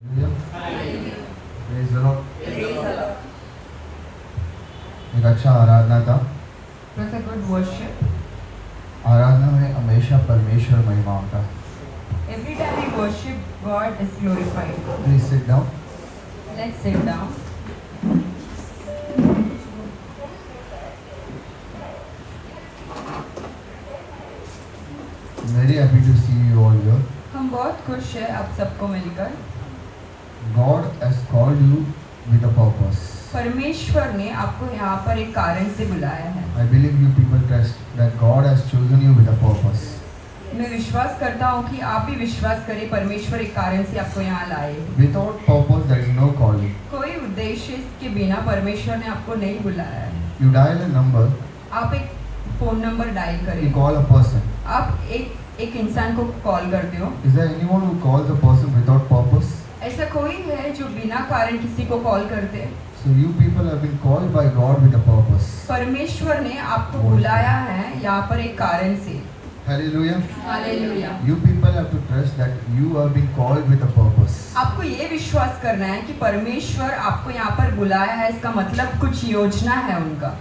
Praise the Lord. एक अच्छा आराधना था। was a good worship. आराधना में हमेशा परमेश्वर महिमा होता है। Every time we worship, God is glorified. Please sit down. Let's sit down. Very happy to see you all here. हम बहुत खुश हैं आप सबको मिलकर। God has called you with a purpose. परमेश्वर ने आपको यहाँ पर एक कारण से बुलाया है। I believe you people trust that God has chosen you with a purpose. मैं विश्वास करता हूँ कि आप भी विश्वास करें परमेश्वर एक कारण से आपको यहाँ लाए। Without purpose, there is no calling. कोई उद्देश्य के बिना परमेश्वर ने आपको नहीं बुलाया है। You dial a number, आप एक फोन नंबर डायल you करें। call a person. आप एक इंसान को कॉल करते हो। Is there anyone who calls a person without purpose? ऐसा कोई है जो बिना कारण किसी को कॉल करते हैं? So you people have been called by God with a purpose. परमेश्वर ने आपको बुलाया है यहाँ पर एक कारण से। Hallelujah. Hallelujah. You people have to trust that you have been called with a purpose. आपको ये विश्वास करना है कि परमेश्वर आपको यहाँ पर बुलाया है, इसका मतलब कुछ योजना है उनका।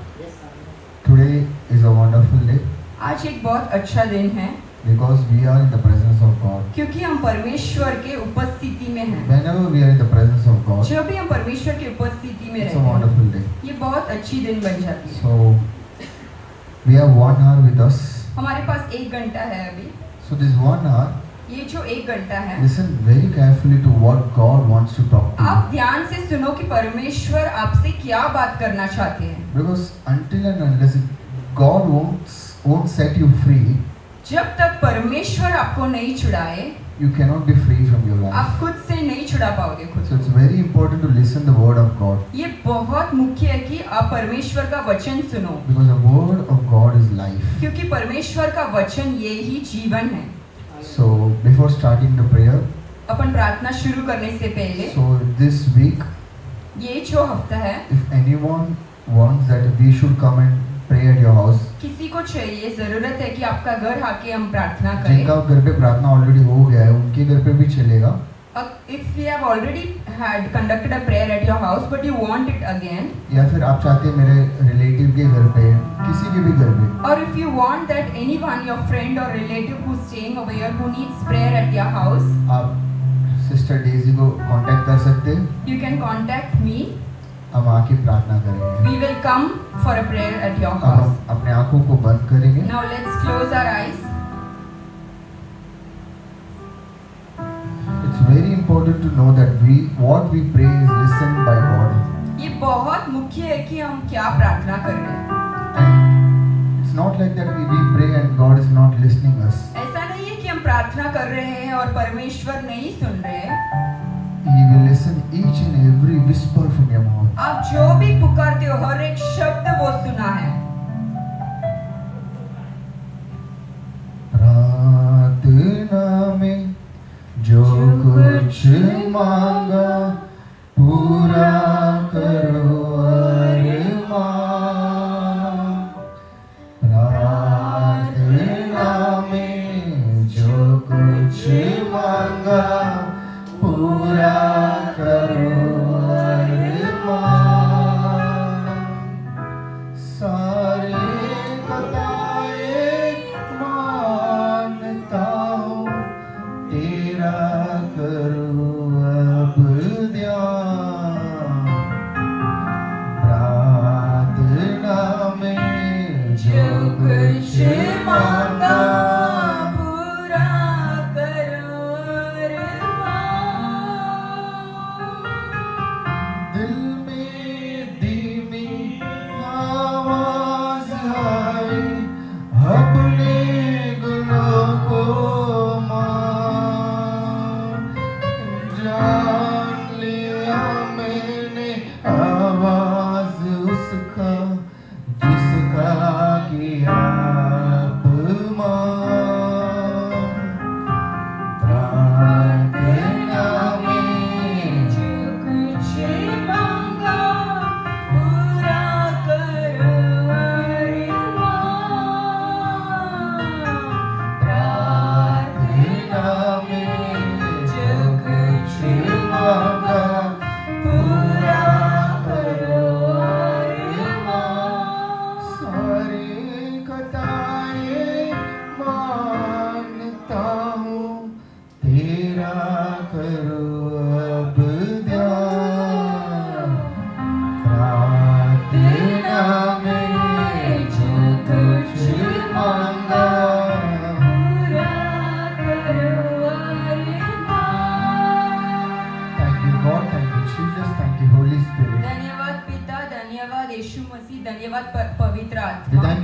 Today is a wonderful day आज एक बहुत अच्छा दिन है because we are in the presence of God. क्योंकि हम परमेश्वर के उपस्थिति में हैं। Whenever we are in the presence of God, जब भी हम परमेश्वर की उपस्थिति में it's रहते a हैं, wonderful day. ये बहुत अच्छी दिन बन जाती है। So we have 1 hour with us. हमारे पास 1 घंटा है अभी। So this 1 hour, ये जो 1 घंटा है, listen very carefully to what God wants to talk to आप you. ध्यान से सुनो कि परमेश्वर आपसे क्या बात करना चाहते हैं। Because until and unless God won't set you free, जब तक परमेश्वर आपको नहीं छुड़ाए, you cannot be free from your life. आप खुद से नहीं छुड़ा पाओगे खुद। So it's very important to listen the word of God. ये बहुत मुख्य है कि आप परमेश्वर का वचन सुनो, Because the word of God is life. क्योंकि परमेश्वर का वचन ये ही जीवन है। So before starting the prayer, अपन प्रार्थना शुरू करने से पहले so this week, ये जो हफ्ता है, if anyone wants that we should come and pray at your house, किसी को चाहिए जरूरत है कि आपका घर आके हम प्रार्थना जिनका करें। घर पे प्रार्थना ऑलरेडी हो गया है उनके घर पे भी चलेगा। If we have already had conducted a prayer at your house, but you want it again, या फिर आप चाहते हैं मेरे रिलेटिव के घर पे, किसी के भी घर पे, or if you want that anyone, your friend or relative who's staying over here who needs prayer at your house, आप सिस्टर डेजी को कांटेक्ट कर सकते हैं। you can contact me. हम आके प्रार्थना करेंगे। We will come for a prayer at your अब house. हम अपने आंखों को बंद करेंगे। Now let's close our eyes. It's very important to know that what we pray is listened by God. ये बहुत मुख्य है कि हम क्या प्रार्थना कर रहे हैं। And it's not like that we pray and God is not listening us. ऐसा नहीं है कि हम प्रार्थना कर रहे हैं और परमेश्वर नहीं सुन रहे हैं। He will listen each and every whisper from your mouth. आप जो भी पुकारते हो हर एक शब्द वो सुना है। प्रार्थना में जो कुछ मांगा पूरा करो अरमान। प्रार्थना में जो कुछ मांगा पूरा करो अरमान। सारे कताए मानता हूँ तेरा करो अब ध्यान। प्रार्थना में जो कुछ मांगा पूरा करो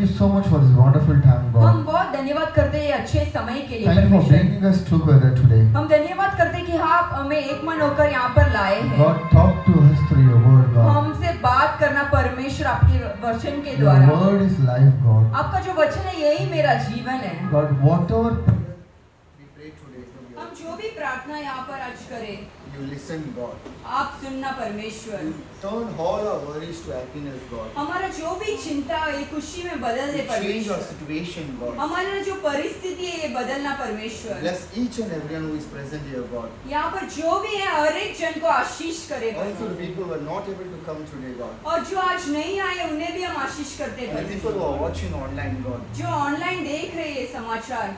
you so much for this wonderful time, हम God. बहुत धन्यवाद करते हैं ये अच्छे समय के लिए Thank you for परमेश्वर। bringing us together today. हम धन्यवाद करते हैं कि आप हमें एक मन होकर यहाँ पर लाए हैं। God, talk to us through your word, God. हमसे बात करना परमेश्वर आपके वचन के Your द्वारा। word is life, God. आपका जो वचन है यही मेरा जीवन है। God, whatever we pray today, हम जो भी प्रार्थना यहाँ पर आज करें, you listen, God. आप सुनना परमेश्वर। You turn all our worries to happiness, God. हमारा जो भी चिंता है ये खुशी में बदल दे You change our परमेश्वर। situation, God. हमारा जो परिस्थिति है ये बदलना परमेश्वर। Bless each and everyone who is present here, God. यहाँ पर जो भी है हर एक जन को आशीष करे Also, the परमेश्वर। people who are not able to come today, God. और जो आज नहीं आए उन्हें भी हम आशीष करते हैं And the people who परमेश्वर। are watching online, God. जो ऑनलाइन देख रहे हैं समाचार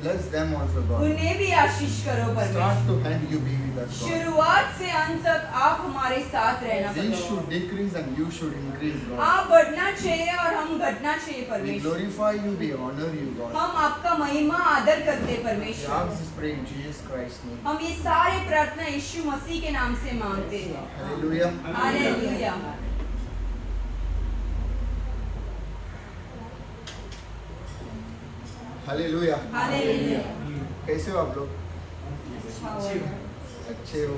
Bless them also, God. उन्हें भी आशीष करो Start परमेश्वर। to end, you be with us, God. शुरुआत से अंत तक आप हमारे साथ रहना We परमेश्वर। should decrease and you should increase, God. आप बढ़ना चाहिए और हम घटना चाहिए We परमेश्वर। glorify you, we honor you, God. हम आपका महिमा आदर करते हैं We परमेश्वर। ask this prayer in Jesus Christ's name. हम ये सारे प्रार्थना यीशु मसीह के नाम से मांगते हैं। Hallelujah. हालेलुया। Hallelujah. हालेलुया। कैसे हो आप लोग? अच्छे हो?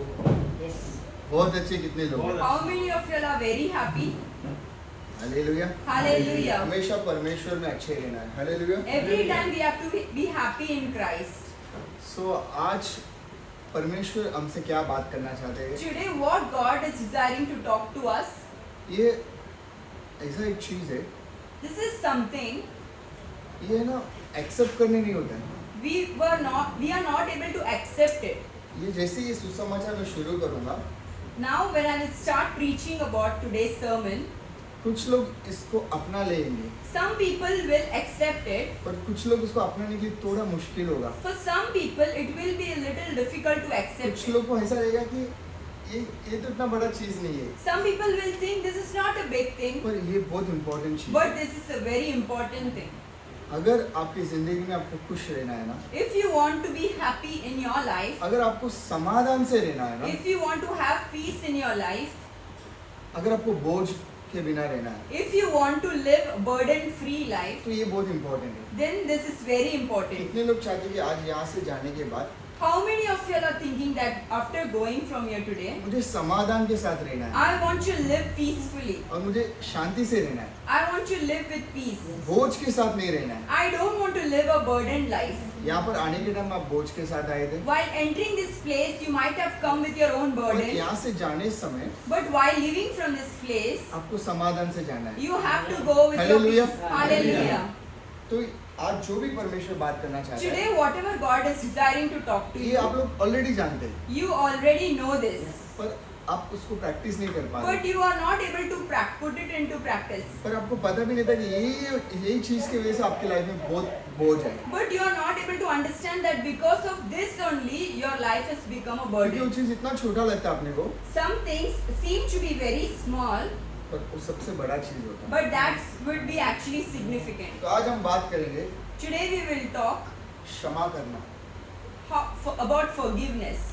बहुत अच्छे कितने लोग हैं? How many of you are very happy? Hallelujah. Hallelujah. हमेशा परमेश्वर में अच्छे रहना है. Hallelujah. Every time we have to be happy in Christ. So आज परमेश्वर हमसे क्या बात करना चाहते हैं? Today what God is desiring to talk to us, ये ऐसा एक चीज है, this is something ये ना एक्सेप्ट करने नहीं होता है. we are not able to accept it. ये जैसे ये सुसमाचार मैं शुरू करूँगा, Now when I will start preaching about today's sermon, कुछ लोग इसको अपना लेंगे, some people will accept it. पर कुछ लोग इसको अपनाने के लिए थोड़ा मुश्किल होगा. For some people it will be a little difficult to accept कुछ it. लोग को ऐसा रहेगा कि ये तो इतना बड़ा चीज नहीं है, Some people will think this is not a big thing, पर ये बहुत इम्पोर्टेंट चीज but है. this is a very important thing. अगर आपकी जिंदगी में आपको खुश रहना है ना, If you want to be happy in your life, अगर आपको समाधान से रहना है ना, if you want to have peace in your life, अगर आपको बोझ के बिना रहना है, if you want to live a burden-free life, तो ये बहुत इम्पोर्टेंट है. then this is very important. कितने लोग चाहते हैं कि आज यहाँ से जाने के बाद How many of you are thinking that after going from here today, मुझे समाधान के साथ रहना है I want to live peacefully. और मुझे शांति से रहना है, I want to live with peace. बोझ के साथ नहीं रहना है. I don't want to live a burdened life. यहाँ पर आने के टाइम आप बोझ के साथ आए थे, While entering this place, you might have come with your own और burden. यहाँ से जाने समय But while leaving from this place, आपको समाधान से जाना है. you have to go with your Hallelujah. peace. Hallelujah. तो आज जो भी परमेश्वर बात करना चाहता है, Today, whatever God is desiring to talk to ये you, आप लोग ऑलरेडी जानते हैं, you already know this. पर आप उसको प्रैक्टिस नहीं कर पा But रहे. you are not able to put it into practice. पर आपको पता भी नहीं था कि यही चीज की वजह से आपकी लाइफ में बहुत बोझ है, But you are not able to understand that because of this only, your life has become a क्योंकि वो burden. चीज इतना छोटा लगता है अपने को, Some things seem to be very small, पर वो सबसे बड़ा चीज होता है. but that would be actually significant. तो आज हम बात करेंगे Today we will talk क्षमा करना. about forgiveness.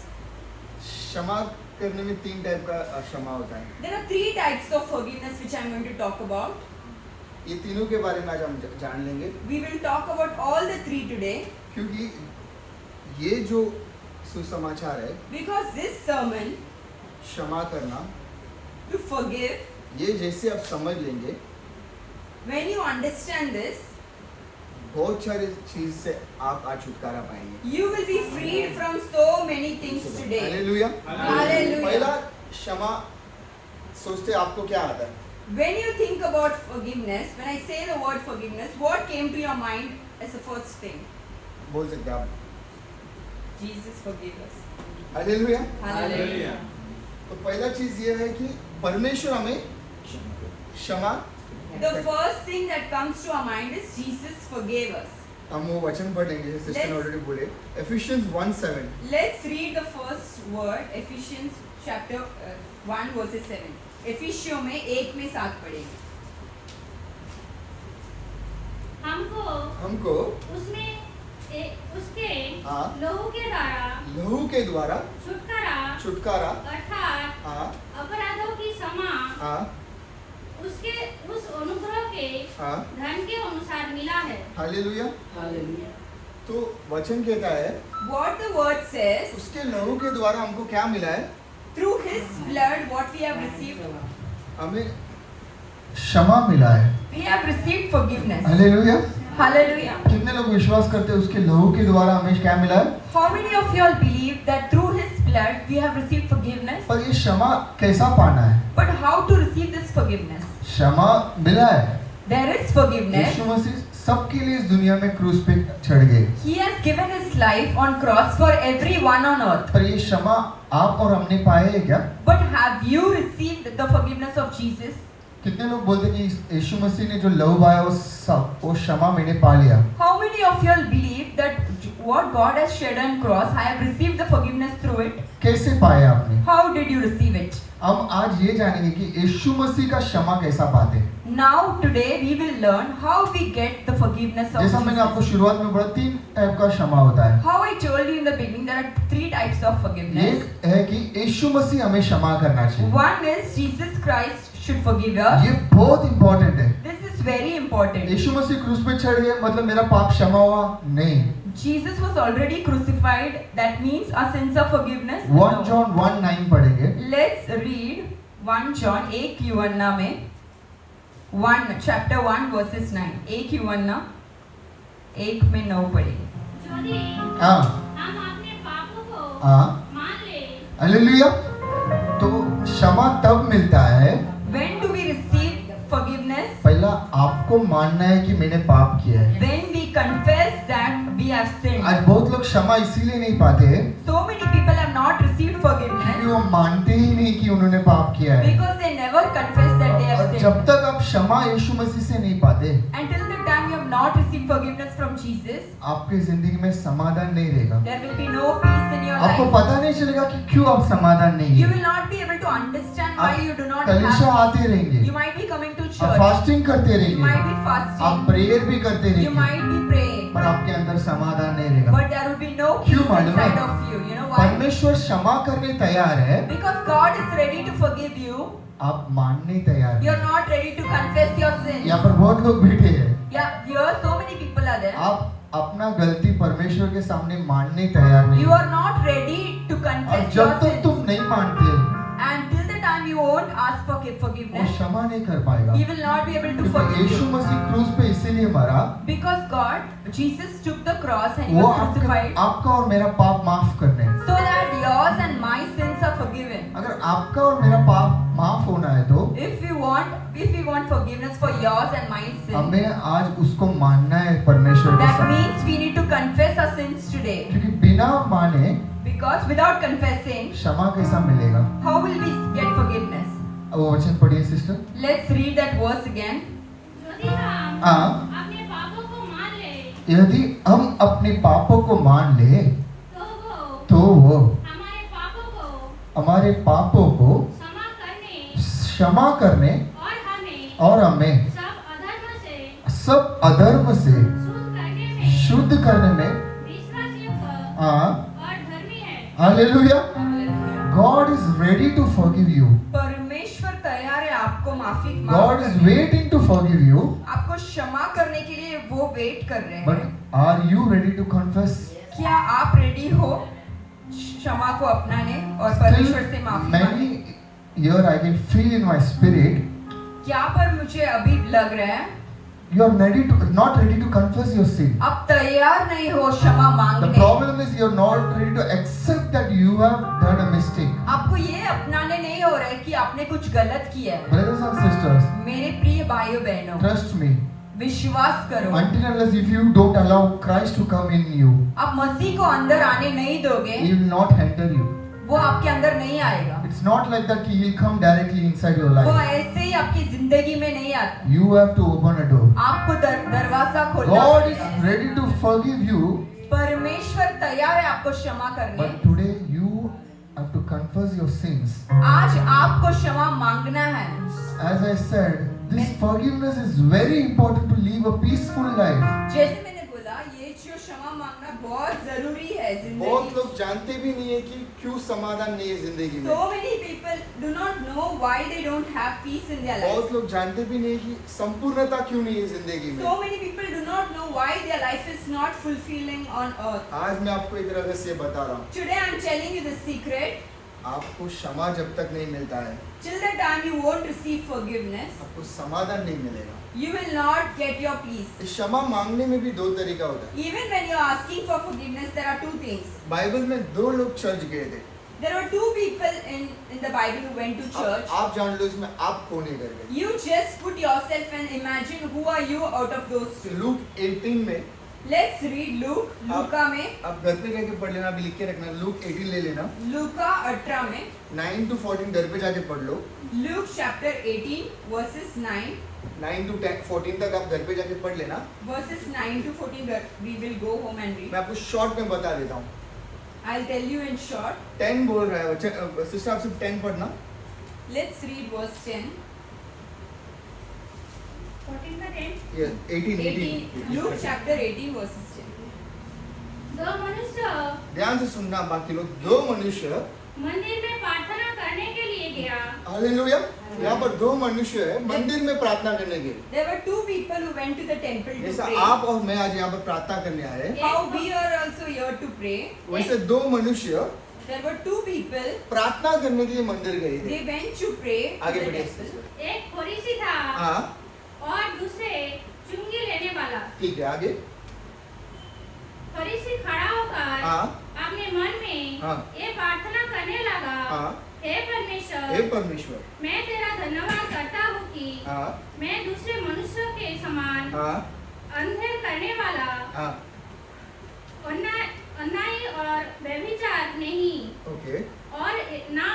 क्षमा करने में 3 टाइप का क्षमा होता है. There are 3 types of forgiveness which I am going to talk about. ये तीनों के बारे में आज हम जान लेंगे, We will talk about all the 3 today क्योंकि ये जो सुसमाचार है, because this sermon, क्षमा करना, to forgive, ये जैसे आप समझ लेंगे, when you understand this, बहुत सारी चीज से आप आज छुटकारा पाएंगे. you will be freed from so many things today. Hallelujah. Hallelujah. पहला क्षमा सोचते आपको क्या आता है? When you think about forgiveness, when I say the word forgiveness, what came to your mind as the first thing? बोल सकते हैं आप. Jesus forgive us. Hallelujah. Hallelujah. तो पहला चीज ये है कि परमेश्वर हमें क्षमा. The first thing that comes to our mind is Jesus forgave us. हम वो वचन पढ़ेंगे जैसे सिस्टर ने Let's- ऑलरेडी बोले, Ephesians 1:7. Let's read the first word, Ephesians chapter 1 verses 7. एफिशियों में 1 में 7 पढ़ेंगे. हमको उसमें उसके हाँ, लहू के द्वारा लहू के द्वारा छुटकारा अर्थात हाँ, अपराधों की क्षमा हाँ, उसके उस अनुग्रह के हाँ धन के अनुसार मिला है। हालेलुया। Hallelujah. तो वचन कहता है What the word says, उसके लहू के द्वारा हमको क्या मिला है? through his blood, what we have received, हमें क्षमा मिला है। we have received forgiveness. Hallelujah. Hallelujah. कितने लोग विश्वास करते हैं उसके लहू के द्वारा हमें क्या मिला है? How many of you all believe that through his blood we have received forgiveness? पर ये क्षमा कैसा पाना है? But how to receive this forgiveness? क्षमा मिला है। There is forgiveness. यीशु मसीह सबके लिए इस दुनिया में क्रूस पे चढ़ गए। He has given his life on cross for everyone on earth. पर ये क्षमा आप और हमने पाए है क्या? But have you received the forgiveness of Jesus? कितने लोग बोलते हैं कि यीशु मसीह ने जो लहू बहाया वो क्षमा मैंने पा लिया? How many of you all believe that what God has shed on cross, I have received the forgiveness through it? कैसे पाया आपने? How did you receive it? हम आज ये जानेंगे कि यीशु मसीह का क्षमा कैसा पाते हैं। Now today we will learn how we get the forgiveness of जैसा मैंने आपको Jesus. शुरुआत में बोला 3 टाइप का क्षमा होता है। How I told you in the beginning, there are 3 types of forgiveness. एक है कि यीशु मसीह हमें क्षमा करना चाहिए। One is Jesus Christ should forgive us. ये बहुत इंपॉर्टेंट है। This is very important. यीशु मसीह क्रूस पे चढ़ गए मतलब मेरा पाप क्षमा हुआ? नहीं। Jesus was already crucified. That means our sins are forgiveness. 1 John 1:9 पढ़ेंगे। Let's read 1 John 1 Q1 में 1 verses 9. 1 Q1 1 में 9 पढ़ेंगे. यदि हाँ हम अपने पापों को हाँ मान ले हालेलुया। तो क्षमा तब मिलता है When do we receive forgiveness? पहला आपको मानना है कि मैंने पाप किया है। When we confess that we have sinned. आज बहुत लोग क्षमा इसीलिए नहीं पाते हैं So many people have not received क्योंकि forgiveness वो मानते ही नहीं कि उन्होंने पाप किया है। because they never confess that they have और sinned. जब तक आप क्षमा यीशु मसीह से नहीं पाते Until the time you have not received forgiveness from Jesus, आपकी जिंदगी में समाधान नहीं रहेगा। there will be no peace in your आपको life. पता नहीं चलेगा कि क्यों आप समाधान नहीं You है। will not be able to understand why you do not कलीसिया have. आते रहेंगे, You might be coming to आप church. फास्टिंग करते You might रहेंगे, be आप fasting. प्रेयर भी करते You रहेंगे, might be praying. पर आपके अंदर समाधान नहीं रहेगा। But there will be no क्यों peace मालूम है? inside of you. You know why? परमेश्वर क्षमा करने तैयार है, Because God is ready to forgive you. आप मानने तैयार You हैं। are not ready to confess your sins. यहाँ पर बहुत लोग बैठे हैं, Yeah, here so many people are there. आप अपना गलती परमेश्वर के सामने मानने तैयार नहीं। You are not ready to और confess जब your तक sins. तुम नहीं मानते And till the time you won't ask for वो forgiveness, क्षमा नहीं कर पाएगा। He will not be able to क्योंकि forgive यीशु you. मसीह क्रूस पे इसीलिए मरा, Because God, Jesus took the cross and He वो was crucified आपका और मेरा पाप माफ करने। so that yours and my sins are forgiven. अगर आपका और मेरा पाप माफ होना है तो If we want forgiveness for yours and my sins, हमें आज उसको मानना है परमेश्वर के that सामने। means we need to confess our sins today. क्योंकि बिना माने Because without confessing, क्षमा कैसा मिलेगा? how will we get forgiveness? वो वचन पढ़िए sister. Let's read that verse again. यदि हम हाँ। अपने पापों को मान ले यदि हम अपने पापों को मान ले तो वो तो वो हमारे पापों को क्षमा करने और हमें सब अधर्म से शुद्ध करने में hallelujah. God is ready to forgive you. परमेश्वर तैयार है आपको माफ God is करने। waiting to forgive you. आपको क्षमा करने के लिए वो वेट कर रहे But हैं। are you ready to confess? क्या आप रेडी हो क्षमा को अपनाने और परमेश्वर से माफी मांगने? Many here I can feel in my spirit. क्या पर मुझे अभी लग रहा है You are not ready to confess your sin. आप तैयार नहीं हो क्षमा The मांगने। problem is you are not ready to accept that you have done a mistake. आपको ये अपनाने नहीं हो रहा है कि आपने कुछ गलत किया है। Brothers and sisters, मेरे प्रिय भाइयों बहनों, trust me. विश्वास करो। Until and unless if you don't allow Christ to come in you, आप मसीह को अंदर आने नहीं दोगे, He will not enter you. वो आपके अंदर नहीं आएगा। It's not like that He will come directly inside your वो life. ऐसे ही आपकी जिंदगी में नहीं आता। You have to open a door. आपको दरवाजा खोलना God is पड़ेगा। ready to forgive you, परमेश्वर तैयार है आपको क्षमा करने। but today you have to confess your sins. आज आपको क्षमा मांगना है। As I said, this forgiveness is very important to live a peaceful life. जैसे मैंने बोला, ये जो क्षमा मांगना बहुत जरूरी है बहुत जिंदगी। लोग जानते भी नहीं है कि क्यों समाधान नहीं है जिंदगी में। So many people do not know why they don't have peace in their बहुत life. लोग जानते भी नहीं कि संपूर्णता क्यों नहीं है जिंदगी में। So many people do not know why their life is not fulfilling on earth. आज मैं आपको एक रहस्य बता रहा हूँ। Today I am telling you the secret. आपको क्षमा जब तक नहीं मिलता है, Till the time you won't receive forgiveness, आपको समाधान नहीं मिलेगा। you will not get your peace. क्षमा मांगने में भी दो तरीका होता है। Even when you are asking for forgiveness, there are two things. Bible में दो लोग चर्च गए थे। There were two people in the Bible who went to church. आप जान लो इसमें आप कौन है करके। You just put yourself and imagine who are you out of those two. Look 18 में Let's read Luke. लूका में, आप घर पे जाके पढ़ लेना, अभी लिख के रखना। लूक 18 ले लेना। लूका 18 में, 9 to 14 घर पे जाके पढ़ लो। Luke chapter 18 verses 9, 9 to 14 तक आप घर पे जाके पढ़ लेना। verses 9 to 14 we will go home and read. मैं आपको शॉर्ट में बता देता हूँ। I'll tell you in short. 10 बोल रहा है सिस्टर, आप सिर्फ 10 पढ़ना। Let's read verse 10. 14 का 10। ये 18 Luke chapter 18 verses 10. दो मनुष्य ध्यान से सुनना बाकी लोग। दो मनुष्य, मंदिर में प्रार्थना करने के लिए गया। हालेलुया, यहाँ पर दो मनुष्य है मंदिर में प्रार्थना करने के। There were two people who went to the temple to जैसा pray. आप और मैं आज यहाँ पर प्रार्थना करने आए, How we are also here to pray. वैसे दो मनुष्य There were two people. प्रार्थना करने के लिए मंदिर गए थे। They went to pray to आगे the बढ़िए। temple. एक फरीसी था हाँ और दूसरे चुंगी लेने वाला। ठीक है, आगे। फरीसी खड़ा होकर हाँ अपने मन में हाँ। ये प्रार्थना करने लगा, हाँ। हे परमेश्वर, हे परमेश्वर, मैं तेरा धन्यवाद करता हूँ कि हाँ मैं दूसरे मनुष्यों के समान हाँ अंधेर करने वाला, हाँ अन्यायी और व्यभिचार नहीं ओके और ना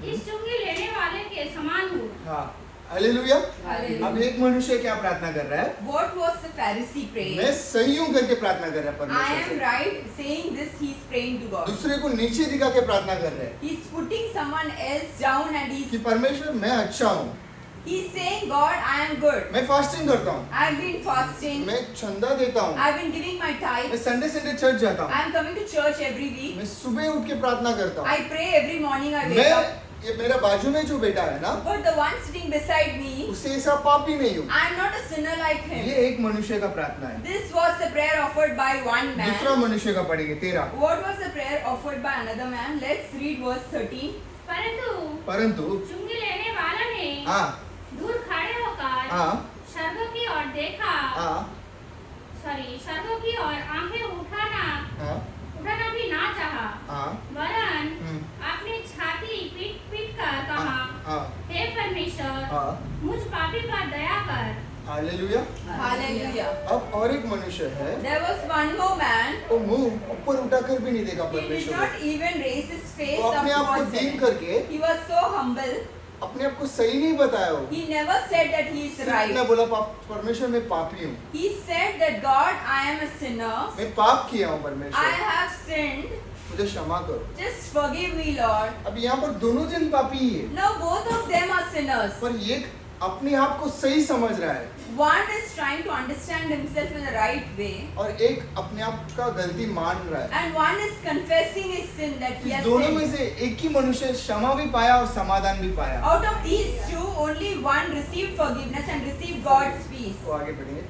इस चुंगी लेने वाले के समान हूँ। हाँ हालेलुया। Hallelujah. अब एक मनुष्य क्या प्रार्थना कर रहा है? What was the Pharisee praying? मैं सही हूँ करके प्रार्थना कर रहा है I परमेश्वर am से। right saying this. He's praying to God. दूसरे को नीचे दिखा के प्रार्थना कर रहे हैं He's putting someone else down and कि he's परमेश्वर मैं अच्छा हूँ, saying, God, I am good. मैं फास्टिंग करता हूँ, I've been fasting. मैं चंदा देता हूँ, I've been giving my मैं tithe. संडे संडे चर्च जाता हूँ, I'm coming to church every week. मैं सुबह उठ के प्रार्थना करता हूँ। I pray every morning. I wake up. मैं ये मेरा बाजू में जो बेटा है ना, But the one sitting beside me, उससे ऐसा पापी नहीं हूँ। I'm not a sinner like ये him. एक मनुष्य का प्रार्थना है। This was the prayer offered by one दूसरा man. मनुष्य का पढ़ेंगे 13। What was the prayer offered by another man? Let's read verse 13. परंतु चुंगी लेने वाला ने हाँ दूर खड़े होकर हाँ स्वर्ग की ओर देखा, हाँ स्वर्ग की ओर आंखें हाँ उठाना भी ना चाहा, हाँ वरन हम्म, अपनी छाती पीट पीट कर कहा, हाँ हे परमेश्वर, हाँ मुझ पापी पर दया कर। हालेलुया। Hallelujah. अब और एक मनुष्य है, There was one more man. वो मुंह ऊपर उठाकर भी नहीं देखा He did परमेश्वर not को। even raise his face वो up अपने आप को towards दीन heaven. करके He was so humble. अपने आप को सही नहीं बताया वो। He never said that he is सिर्फ इतना right. बोला परमेश्वर मैं पापी हूँ, He said that God, I am a sinner. मैं पाप किया हूँ I परमेश्वर, have sinned. मुझे क्षमा करो। Just forgive me, Lord. अब यहाँ पर दोनों जन पापी ही है, Now both of them are sinners. पर एक अपने आप को सही समझ रहा है One is trying to understand himself in the right way, और एक अपने आप का गलती मान रहा है। and one is confessing his sin that he इस has दोनों में sinned. से एक ही मनुष्य क्षमा भी पाया और समाधान भी पाया। Out of these two, only one received forgiveness and received God's peace. तो आगे बढ़ेंगे।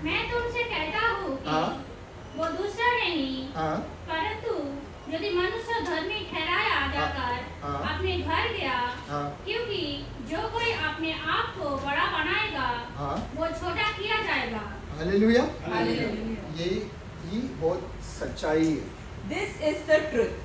मैं तुमसे कहता हूँ कि हाँ। वो दूसरा नहीं, हाँ परंतु यदि मनुष्य धर्मी ठहराया जाकर हाँ। अपने घर गया, हाँ क्योंकि जो कोई अपने आप को बड़ा बनाएगा हाँ वो छोटा किया जाएगा। हालेलुया। Hallelujah. ये बहुत सच्चाई है। This is the truth.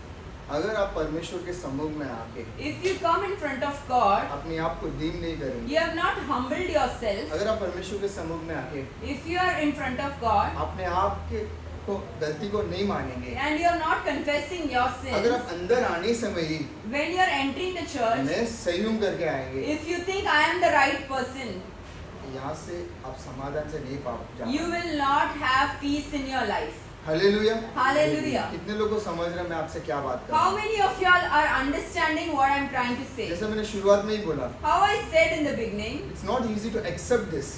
अगर आप परमेश्वर के सम्मुख में आके If you come in front of God, अपने आप को दीन नहीं करेंगे, you have not humbled yourself. अगर आप परमेश्वर के सम्मुख में आके If you are in front of God अपने आप के को गलती को नहीं मानेंगे, and you are not confessing your अगर sins, आप अंदर आने समय ही when you are entering the church, मैं सही हूँ करके आएंगे, if you think I am the right person, यहाँ से आप समाधान से नहीं पा you will not have peace in your life. Hallelujah. Hallelujah. कितने लोग को समझ रहे हैं मैं आपसे क्या बात कर रहा How हूँ? many of y'all are understanding what I am trying to say? जैसे मैंने शुरुआत में ही बोला, How I said in the beginning, it's not easy to accept this,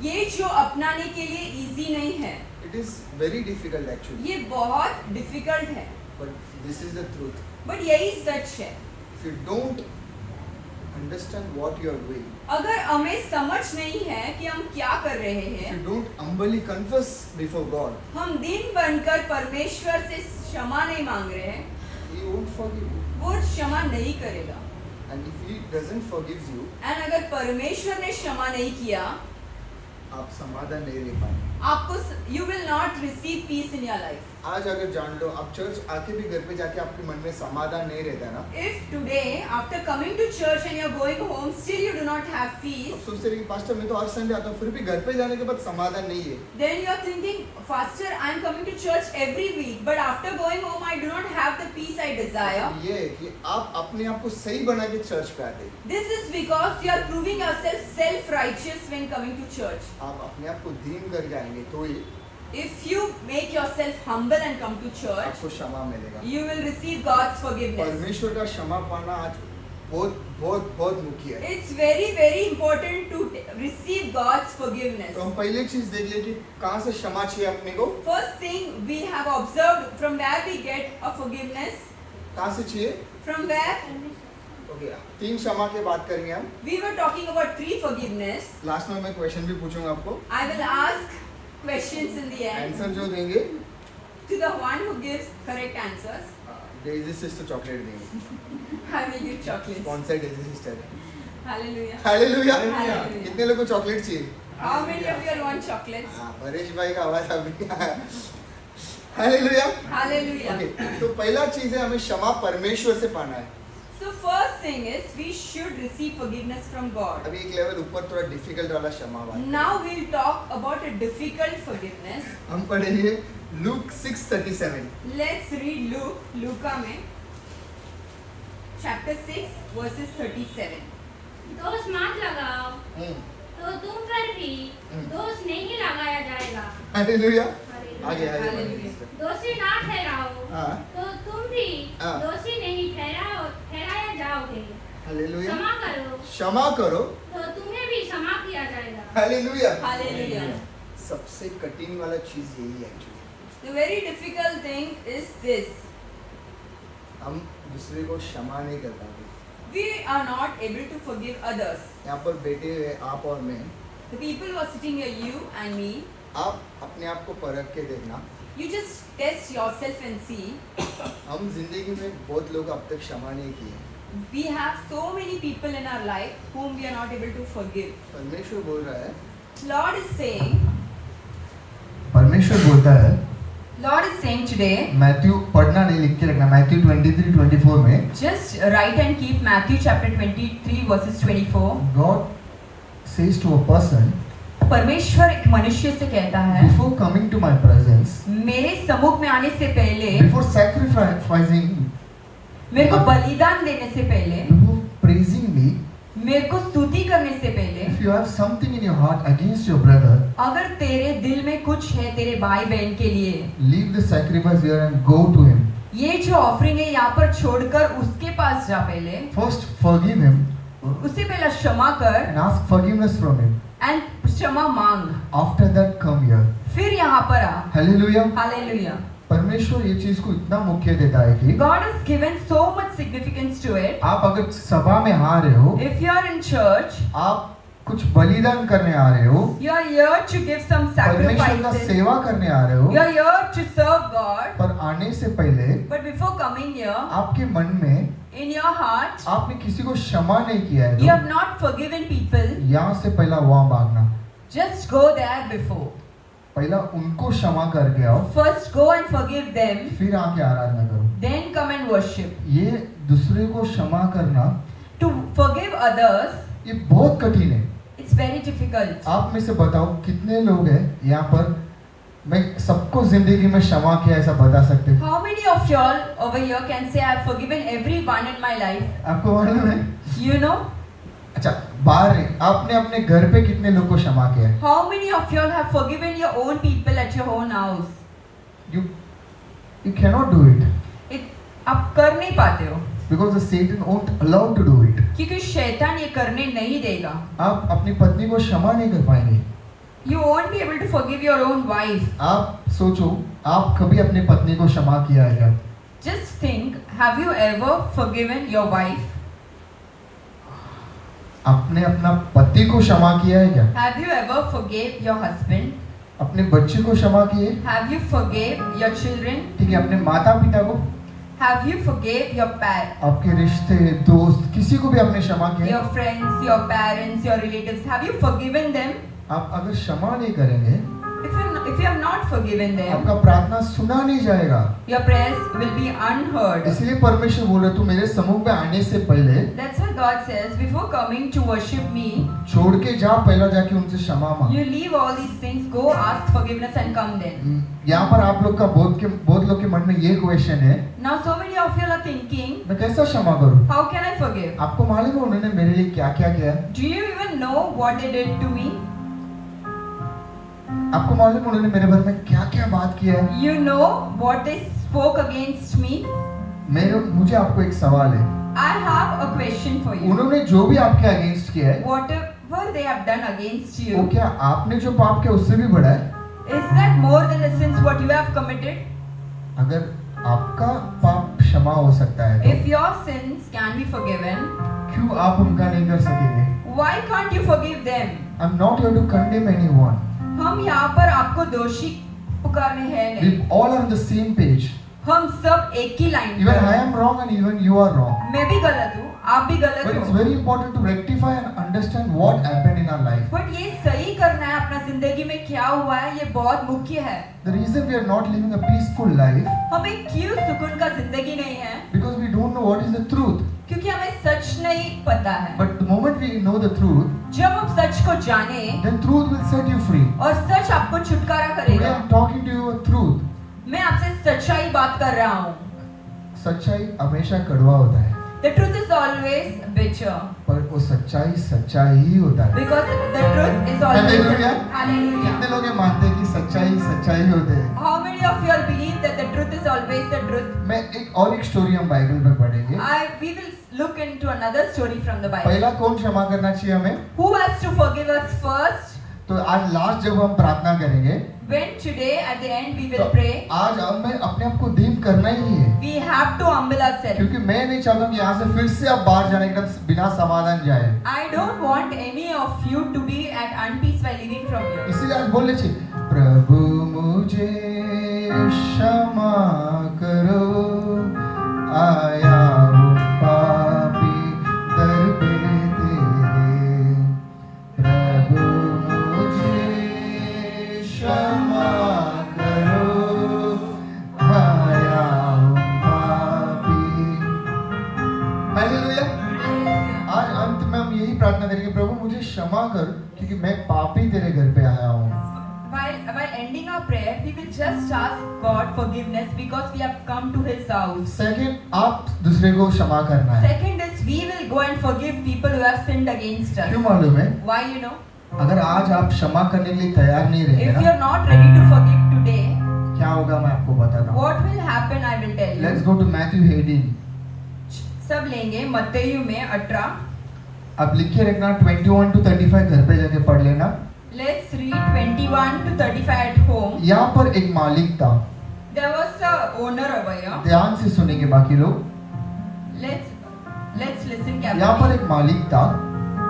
ये जो अपनाने के लिए easy नहीं है. It It is very difficult actually, ये बहुत डिफिकल्ट है, but this is the truth. But यही सच है. If you don't understand what you are doing, अगर हमें समझ नहीं है कि हम क्या कर रहे if हैं, you don't humbly confess before God, हम दिन बनकर परमेश्वर से क्षमा नहीं मांग रहे हैं, He won't forgive you. वो क्षमा नहीं करेगा. And if He doesn't forgive you, and अगर परमेश्वर ने क्षमा नहीं किया, आप समाधान नहीं ले पाएंगे. आपको you will not receive peace in your life. आज अगर जान लो, आप चर्च आके भी घर पे जाके आपके मन में समाधान नहीं रहता ना, If today, after coming to church and you're going home, still you do not have आप peace, सोचते रहे कि पास्टर मैं तो हर संडे आता हूँ, फिर भी घर पे जाने के बाद समाधान नहीं है. then you're thinking, Pastor, I'm coming to church every week, but after going home, I do not have the peace I desire. ये है कि आप अपने आप को सही बना के चर्च पे आते हैं. This is because you are proving yourself self-righteous when coming to church. आप अपने आप को दीन करके आएंगे तो ही If you make yourself humble and come to church, आपको क्षमा मिलेगा. you will receive God's forgiveness. परमेश्वर का क्षमा पाना आज बहुत बहुत बहुत मुख्य है. It's very, very important to receive God's forgiveness. तो हम पहले चीज देख लिए कि कहाँ से क्षमा चाहिए अपने को. First thing we have observed from where we get a forgiveness. कहाँ से चाहिए? From where? ओके, 3 क्षमा के बात करेंगे हम. We were talking about 3 forgiveness. Last में मैं क्वेश्चन भी पूछूंगा आपको. I will ask questions in the end answer जो देंगे to the one who gives correct answers. Daisy sister chocolate देंगे. I will give chocolates. Sponsor Daisy sister है. Hallelujah. Hallelujah. Hallelujah. कितने लोगों को चॉकलेट चाहिए? How many of you all want chocolates? हाँ, परेश भाई का आवाज अभी हालेलुया. Hallelujah. ओके, तो पहला चीज है हमें क्षमा परमेश्वर से पाना है. So first thing is we should receive forgiveness from God. अभी एक लेवल ऊपर थोड़ा डिफिकल्ट वाला क्षमा बात. Now we'll talk about a difficult forgiveness. हम पढ़ेंगे लूक 6:37. Let's read Luca में chapter 6 verses 37. दोष मत लगाओ तो तुम पर भी दोष नहीं लगाया जाएगा. हालेलुया. हालेलुया. आगे आगे हालेलुया. दोषी ना ठहराओ हाँ. तो तुम भी हाँ. दोषी नहीं ठहराए जाओगे. हालेलुया. क्षमा करो क्षमा करो. तो तुम्हें भी क्षमा किया जाएगा. हालेलुया. Hallelujah. सबसे कठिन वाला चीज यही है actually. The very difficult thing is this. हम दूसरे को क्षमा नहीं कर पाते. We are not able to forgive others. यहाँ पर बैठे हुए आप और मैं, The people who are sitting here, you and me, आप अपने आप को परख के देखना. you just test yourself and see. हम जिंदगी में बहुत लोग अब तक क्षमा नहीं किए. We have so many people in our life whom we are not able to forgive. परमेश्वर बोल रहा है, Lord is saying, परमेश्वर बोलता है, Lord is saying today, Matthew पढ़ना नहीं लिख के रखना, मैथ्यू 23:24 में just write and keep Matthew chapter 23 verses 24. God says to a person, परमेश्वर एक मनुष्य से कहता है, before coming to my presence, मेरे सम्मुख में आने से पहले, before sacrificing, मेरे को बलिदान देने से पहले, before praising me, मेरे को स्तुति करने से पहले, if you have something in your heart against your brother, अगर तेरे दिल में कुछ है तेरे भाई बहन के लिए, leave the sacrifice here and go to him. ये जो ऑफरिंग है यहाँ पर छोड़कर उसके पास जा पहले, First forgive him उससे पहले क्षमा कर and ask forgiveness from him. And क्षमा मांग, After that come here. फिर यहाँ पर आ. Hallelujah. हालेलुया. परमेश्वर ये चीज को इतना मुख्य देता है कि God has given so much significance to it. आप अगर सभा में आ रहे हो, If you are in church, आप कुछ बलिदान करने आ रहे हो, you are here to give some परमेश्वर का sacrifices. सेवा करने आ रहे हो, You are here to serve God. पर आने से पहले But before coming here, आपके मन में in your heart, आपने किसी को क्षमा नहीं किया है, you have तो not forgiven people. यहाँ से पहला वहाँ भागना, Just go there before. पहला उनको क्षमा करके आओ, First go and forgive them. फिर आके आराधना करो. Then come and worship. ये दूसरे को क्षमा करना To forgive others, ये बहुत कठिन है. it's very difficult. आप में से बताओ कितने लोग हैं यहाँ पर मैं सबको जिंदगी में क्षमा किया ऐसा बता सकते हैं? How many of y'all over here can say I have forgiven everyone in my life? आपको मालूम है? You know? अच्छा, बाहर नहीं, आपने अपने घर पे कितने लोग को क्षमा किया है? How many of y'all have forgiven your own people at your own house? You cannot do it आप कर नहीं पाते हो because the Satan won't allow to do it. क्योंकि शैतान ये करने नहीं देगा. आप अपनी पत्नी को क्षमा नहीं कर पाएंगे. You won't be able to forgive your own wife. आप सोचो, आप कभी अपनी पत्नी को क्षमा किया है क्या? Just think, have you ever forgiven your wife? आपने अपना पति को क्षमा किया है क्या? Have you ever forgave your husband? अपने बच्चे को क्षमा किए? Have you forgave your children? ठीक है, अपने माता पिता को, Have you forgave your आपके रिश्ते, दोस्त, किसी को भी आपने क्षमा किया? your friends, your parents, your relatives? Have you forgiven them? आप अगर क्षमा नहीं करेंगे, If you have not forgiven them, आपका प्रार्थना सुना नहीं जाएगा। your prayers will be unheard. इसलिए परमेश्वर बोल रहे, तू मेरे समूह में आने से पहले That's why God says, before coming to worship me, छोड़ के जा, पहला जाके उनसे क्षमा मांग। you leave all these things, go ask forgiveness and come then. यहाँ पर आप लोग का बहुत लोग के मन में ये क्वेश्चन है, Now so many of you are thinking, मैं कैसा क्षमा करूँ? how can I forgive? आपको मालूम है उन्होंने मेरे लिए क्या क्या किया? Do you even know what they did to me? आपको मालूम है उन्होंने मेरे बारे में क्या क्या बात किया है? You know what they spoke against me? मुझे आपको एक सवाल है, I have a question for you. उन्होंने जो भी आपके अगेंस्ट किया है, Whatever they have done against वो you, क्या आपने जो पाप किया उससे भी बड़ा है? is that more than the sins what you have committed? अगर आपका पाप क्षमा हो सकता है If तो your sins can be forgiven, क्यों आप उनका नहीं कर सकेंगे? why can't you forgive them? I'm not here to condemn anyone. हम यहाँ पर आपको दोषी पुकारने हैं नहीं. We all are on the same page. हम सब एक ही लाइन Even पर I हैं. am wrong and even you are wrong. मैं भी गलत हूँ, आप भी But गलत it's हो. very important to rectify and understand what happened in our life. But ये सही करना है, अपना जिंदगी में क्या हुआ है, ये बहुत मुख्य है. The reason we are not living a peaceful life हमें क्यों सुकून का जिंदगी नहीं है? because we don't know what is the truth. क्योंकि हमें सच नहीं पता है. But the moment we know the truth, जब हम सच को जाने then truth will set you free. और सच आपको छुटकारा Today करेगा. I'm talking to you a truth. मैं आपसे सच्चाई बात कर रहा हूँ. सच्चाई हमेशा कड़वा होता है, The truth is always bitter पर वो सच्चाई सच्चाई ही होता है। because the truth is always. Hallelujah. Hallelujah. कितने लोग ये मानते हैं कि सच्चाई सच्चाई होते हैं? How many of you all believe that the truth is always the truth? मैं एक स्टोरी हम बाइबल में पढ़ेंगे। We will look into another story from the Bible. पहला कौन क्षमा करना चाहिए हमें? Who has to forgive us first? तो आज लास्ट जब हम प्रार्थना करेंगे, When today at the end we तो will pray, आज हमें अपने आप को दीन करना ही है, we have to humble ourselves. क्योंकि मैं नहीं चाहता कि यहाँ से फिर से आप बाहर जाने एकदम बिना समाधान जाए। I don't want any of you to be at unpeace while leaving from here. इसीलिए आज बोलने चाहिए, प्रभु मुझे क्षमा करो, आया हूँ पापी दर पे तेरे। प्रभु मुझे क्षमा करो, आया हूँ पापी। हालेलुया। आज अंत में हम यही प्रार्थना करेंगे, प्रभु मुझे क्षमा कर, क्योंकि मैं पापी तेरे घर पे आया हूँ। While ending our prayer, we will just ask God forgiveness because we have come to His house. Second, आप दूसरे को क्षमा करना है। Second is we will go and forgive people who have sinned against us. क्यों मालूम है? Why you know? अगर आज आप क्षमा करने के लिए तैयार नहीं रहेंगे If you ना, are not ready to forgive today, क्या होगा मैं आपको बताता हूँ। what will happen? I will tell you. Let's go to Matthew 18. सब लेंगे मत्तयु में 18. आप लिख के रखना, 21 to 35 घर पे जाके पढ़ लेना। Let's read 21 to 35 at home. यहाँ पर एक मालिक था, There was a owner over here. ध्यान से सुनेंगे बाकी लोग। Let's listen यहाँ पर carefully. एक मालिक था,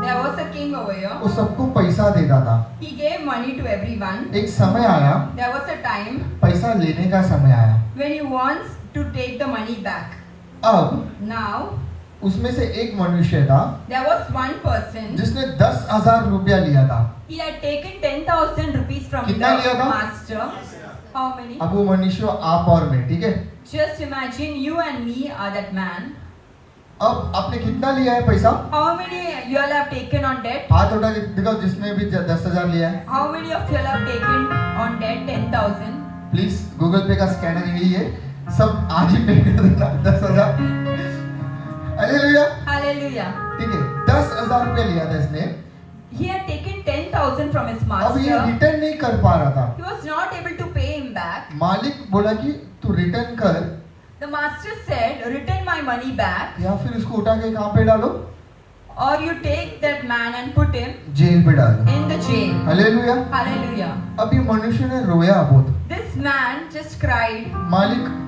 There was a king over here. वो सबको पैसा देता था। He gave money to everyone. एक समय आया, There was a time पैसा लेने का समय आया। when he wants to take the money back. अब Now उसमें से एक मनुष्य था there was one person. जिसने 10,000 रुपया लिया था। He had taken 10,000 rupees from the कितना लिया था? master. How many? अब वो मनुष्य आप और मैं, ठीक है? Just imagine you and me are that man. अब आपने कितना लिया है पैसा? How many you all have taken on debt? हाथ उठा के दिखाओ जिसने भी 10,000 लिया है। How many of you all have taken on debt 10,000? Please Google पे का स्कैनर यही है, सब आज ही पे कर देना 10,000। हालेलुया। Hallelujah. ठीक है, 10,000 रुपया लिया था इसने। He had taken 10,000 from his अब ये master. रिटर्न नहीं कर पा रहा था। He was not able to pay him back. मालिक बोला कि तू रिटर्न कर, The master said, return my money back, या फिर इसको उठा के कहाँ पे डालो? or you take that man and put him jail में डाल दो। in the jail. Hallelujah. Hallelujah. अब ये मनुष्य ने रोया बहुत। This man just cried. मालिक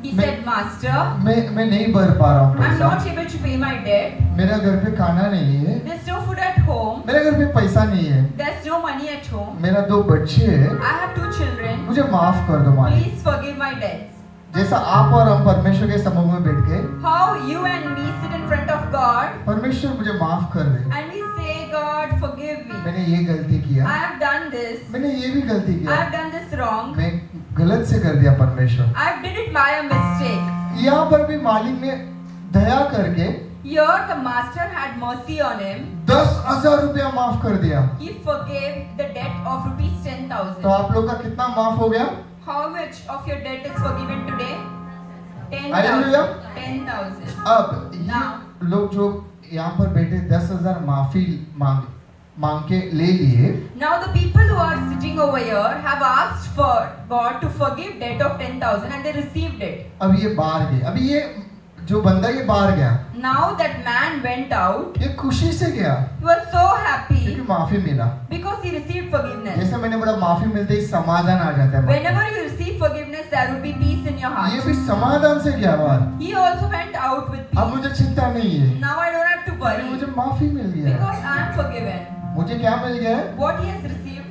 He मैं- said, Master, मैं नहीं भर पा रहा हूँ I'm not पैसा। able to pay my debt. मेरा घर पे खाना नहीं है। There's no food at home. मेरे घर पे पैसा नहीं है। There's no money at home. मेरा 2 बच्चे हैं। I have 2 children. मुझे माफ कर दो मालिक। Please forgive my debts. जैसा आप और हम परमेश्वर के समूह में बैठ के How you and me sit in front of God परमेश्वर मुझे माफ कर दे। and we say, God, forgive me. मैंने ये गलती किया। I have done this. मैंने ये भी गलती I किया। have done this wrong. मैं गलत से कर दिया परमेश्वर। I did it by a mistake. यहाँ पर भी मालिक ने दया करके Here the master had mercy on him. 10,000 रुपया माफ कर दिया। He forgave the debt of rupees तो 10,000. आप लोग का कितना माफ हो गया? How much of your debt is forgiven today? 10,000. Hallelujah. 10,000. अब ये Now- लोग जो यहाँ पर बैठे 10,000 माफी मांग के ले लिए। Now the people who are sitting over here have asked for God to forgive debt of 10,000 and they received it. अब ये बाहर गए। अभी ये जो बंदा ये बाहर गया, Now that man went out. ये खुशी से गया He was so happy क्योंकि माफी मिला। because he received forgiveness. जैसे मैंने बोला माफी मिलते ही समाधान आ जाता है। Whenever you receive forgiveness, there will be peace in your ये heart. भी समाधान से गया बाहर। He also went out with अब peace. मुझे चिंता नहीं है, Now I don't have to क्योंकि मुझे worry माफी मिल गया है। because I am forgiven. मुझे क्या मिल गया है? What he has received.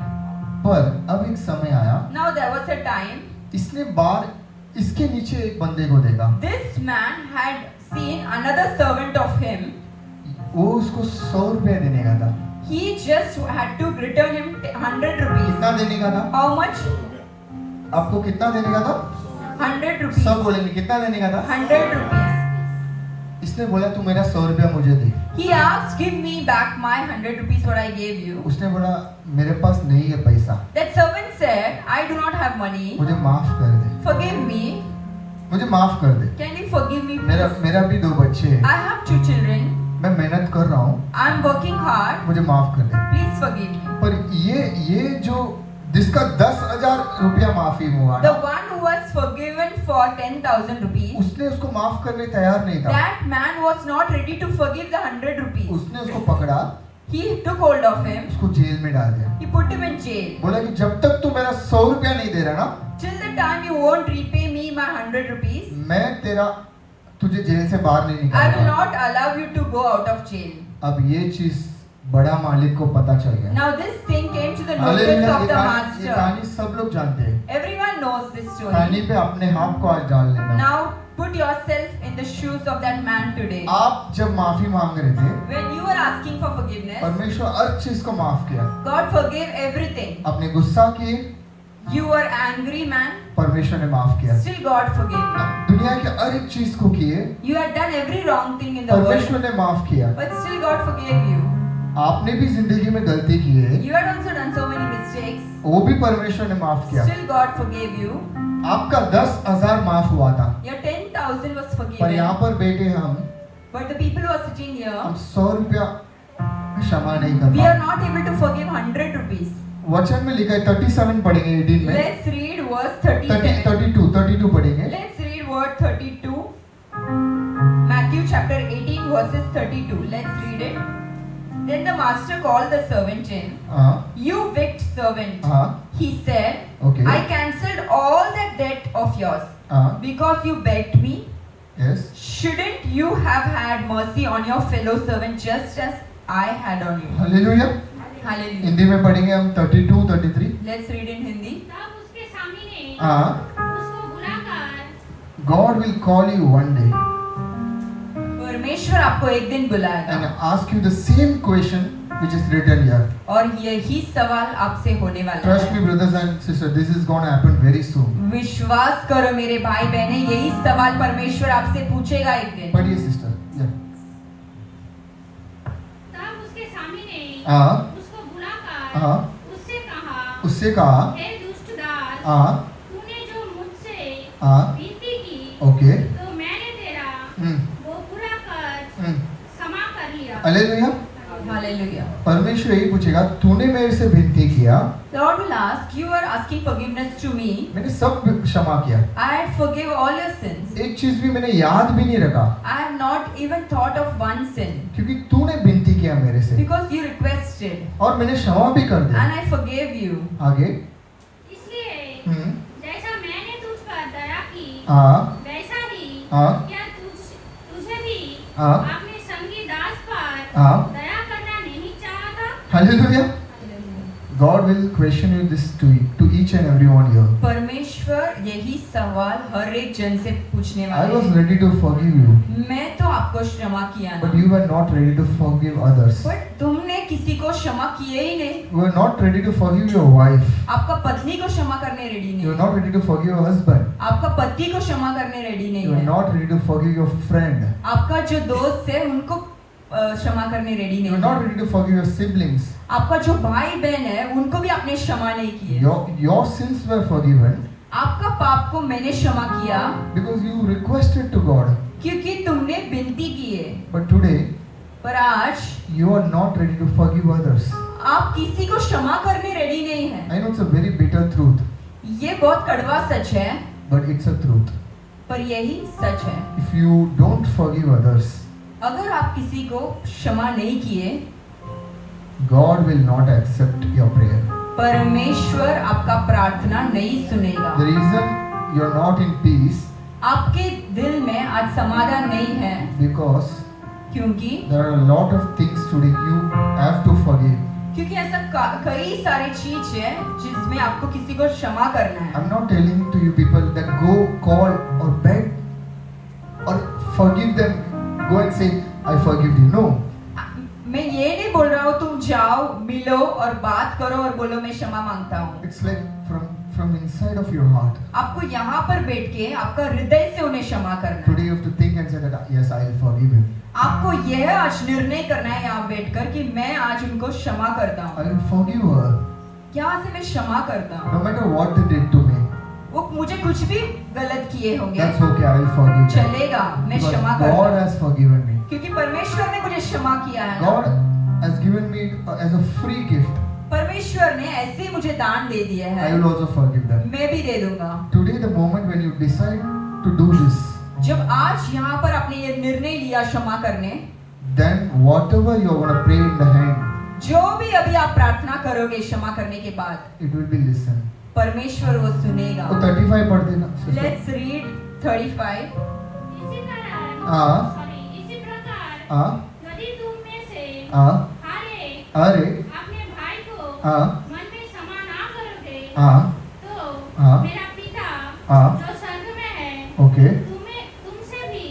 पर अब एक समय आया, Now there was a time. इसने बाहर इसके नीचे एक बंदे को देखा। This man had seen another servant of him. वो उसको 100 रुपया देने का था। He just had to return him 100 rupees. कितना देने का था? How much? आपको कितना देने का था? 100 rupees. सब बोलेंगे कितना देने का था? 100 rupees. इसने बोला तू मेरा 100 रुपया मुझे दे। He asked, give me back my 100 rupees what I gave you. उसने बोला मेरे पास नहीं है पैसा, That servant said, I do not have money. मुझे माफ कर दे, Forgive me. मुझे माफ कर दे। Can you forgive me? मेरा Please? मेरा भी 2 बच्चे हैं, I have 2 children. मैं मेहनत कर रहा हूँ, I'm working hard. मुझे माफ कर दे। Please forgive me. पर ये जो जिसका 10,000 रुपया माफी हुआ The ना, one who was forgiven for 10,000 rupees, उसने उसको माफ करने तैयार नहीं था। that man was not ready to forgive the 100 rupees. उसने उसको पकड़ा, He took hold of him. उसको जेल में डाल दिया। He put him in jail. बोला कि जब तक तू मेरा 100 रुपया नहीं दे रहा ना, Till the time you won't repay me my 100 rupees, मैं तुझे जेल से बाहर नहीं I will निकालूंगा। not allow you to go out of jail. अब ये चीज बड़ा मालिक को पता चल गया। Now this thing came to the hallelujah, notice of ये the कहानी master. सब लोग जानते हैं। Everyone knows this कहानी story. पे अपने हाथ को आज डाल लेना। Now put yourself in the shoes of that man today. आप जब माफी मांग रहे थे, When you were asking for forgiveness, परमेश्वर हर चीज को माफ किया। God forgave everything. अपने गुस्सा किए, You were angry man, परमेश्वर ने माफ किया। still God forgave you. दुनिया के हर एक चीज को किए, You had done every wrong thing in the world, परमेश्वर ने माफ किया। but still God forgave you. आपने भी जिंदगी में गलती की है, You had also done so many mistakes, वो भी परमेश्वर ने माफ किया। still God forgave you. आपका 10,000 माफ हुआ था, Your 10,000 was पर यहाँ forgiven, पर बैठे हम but the people who are sitting here, 100 रुपया क्षमा नहीं कर we are पाए। not able to forgive 100 rupees. वचन में लिखा है 37 पढ़ेंगे 18 में, Let's read verse 37. 32 पढ़ेंगे। Let's read word 32. Matthew chapter 18 verses 32. Let's read it. Then the master called the servant in. हाँ You wicked servant. हाँ He said, Okay. I cancelled all that debt of yours हाँ because you begged me. Yes. Shouldn't you have had mercy on your fellow servant just as I had on you? Hallelujah. Hallelujah. Hindi में पढ़ेंगे हम 32 33। Let's read in Hindi. तब उसके स्वामी ने हाँ, उसको बुलाकर God will call you one day परमेश्वर आपको एक दिन and बुलाएगा ask you the same question which is written here. और यही सवाल आपसे होने वाला Trust है. me, brothers and sisters, this is going to happen very soon. विश्वास करो मेरे भाई बहने, यही सवाल परमेश्वर आपसे पूछेगा एक दिन. पढ़िए sister. Yeah. तब उसके स्वामी ने हाँ उसको बुलाकर हाँ उससे कहा, उससे कहा हे दुष्ट दास, हाँ तूने जो मुझसे हाँ विनती की, ओके तो मैंने तेरा हम्म वो पूरा कर हम्म क्षमा कर लिया। हालेलुया। Hallelujah. परमेश्वर यही पूछेगा तूने मेरे से विनती किया, Lord will ask, you are asking forgiveness to me. मैंने सब क्षमा किया, I forgive all your sins. एक चीज भी मैंने याद भी नहीं रखा, I have not even thought of one sin. क्योंकि तूने विनती किया मेरे से because you requested और मैंने क्षमा भी कर दिया। and I forgave you. आगे इसलिए जैसा मैंने तुझ पर दया की हाँ वैसा ही हाँ क्या तुझे भी हाँ अपने संगी दास पर हाँ दया करना नहीं चाहता? Hallelujah. God will question you this to each and everyone here. परमेश्वर यही सवाल हर एक जन से पूछने I was वाले हैं। ready to forgive you, मैं तो आपको क्षमा किया but ना, you were not ready to forgive others. But तुमने किसी को क्षमा किए ही नहीं। You were not ready to forgive your wife. आपका पत्नी को क्षमा करने रेडी You नहीं were है। not ready to forgive your husband. आपका पति को क्षमा करने रेडी नहीं You were है। not ready to forgive your friend. आपका जो दोस्त है उनको क्षमा करने रेडी You नहीं were not है। ready to forgive your siblings. आपका जो भाई बहन है उनको भी आपने क्षमा नहीं किया। Your sins were forgiven आपका पाप को मैंने क्षमा किया because you requested to God. क्योंकि तुमने विनती की है। But today, पर आज you are not ready to forgive others. आप किसी को क्षमा करने रेडी नहीं है। I know it's a very bitter truth, ये बहुत कड़वा सच है, but it's a truth. पर यही सच है। If you don't forgive others, अगर आप किसी को क्षमा नहीं किए, God will not accept your prayer. परमेश्वर आपका प्रार्थना नहीं सुनेगा। The reason you're not in peace आपके दिल में आज समाधान नहीं है because क्योंकि there are a lot of things today you have to forgive. ऐसा कई सारी चीज है जिसमें आपको किसी को क्षमा करना है। I'm not telling to you people that go call or beg or forgive them. Go and say, I forgive you. No. मैं ये नहीं बोल रहा हूँ तुम जाओ मिलो और बात करो और बोलो मैं क्षमा मांगता हूँ। It's like from inside of your heart. आपको यहाँ पर बैठ के आपका हृदय से उन्हें क्षमा करना है। Today you have to think and say that yes, I'll forgive him. आपको यह आज निर्णय करना है यहाँ बैठकर कि मैं आज उनको क्षमा करता हूँ। I'll forgive her. यहाँ से मैं क्षमा करता हूँ। No matter what they did to me. वो मुझे कुछ भी गलत किए होंगे, That's okay, I'll forgive them. चलेगा, मैं Because क्षमा God करता हूँ has forgiven me. क्योंकि परमेश्वर ने मुझे क्षमा किया है ना। God has given me as a free gift. परमेश्वर ने ऐसे ही मुझे दान दे दिया है, I will also forgive them. मैं भी दे दूंगा। Today the moment when you decide to do this, जब आज यहाँ पर आपने ये निर्णय लिया क्षमा करने, then whatever you are going to pray in the hand, जो भी अभी आप प्रार्थना करोगे क्षमा करने के बाद, it will be listened. परमेश्वर वो सुनेगा। वो 35 पढ़ देना sister. Let's read 35. इसी कारण हाँ। इसी प्रकार हाँ यदि तुम में से हाँ अरे अरे अपने भाई को हाँ मन में क्षमा ना करोगे हाँ तो हाँ। मेरा पिता हाँ। जो स्वर्ग में है ओके तुमसे भी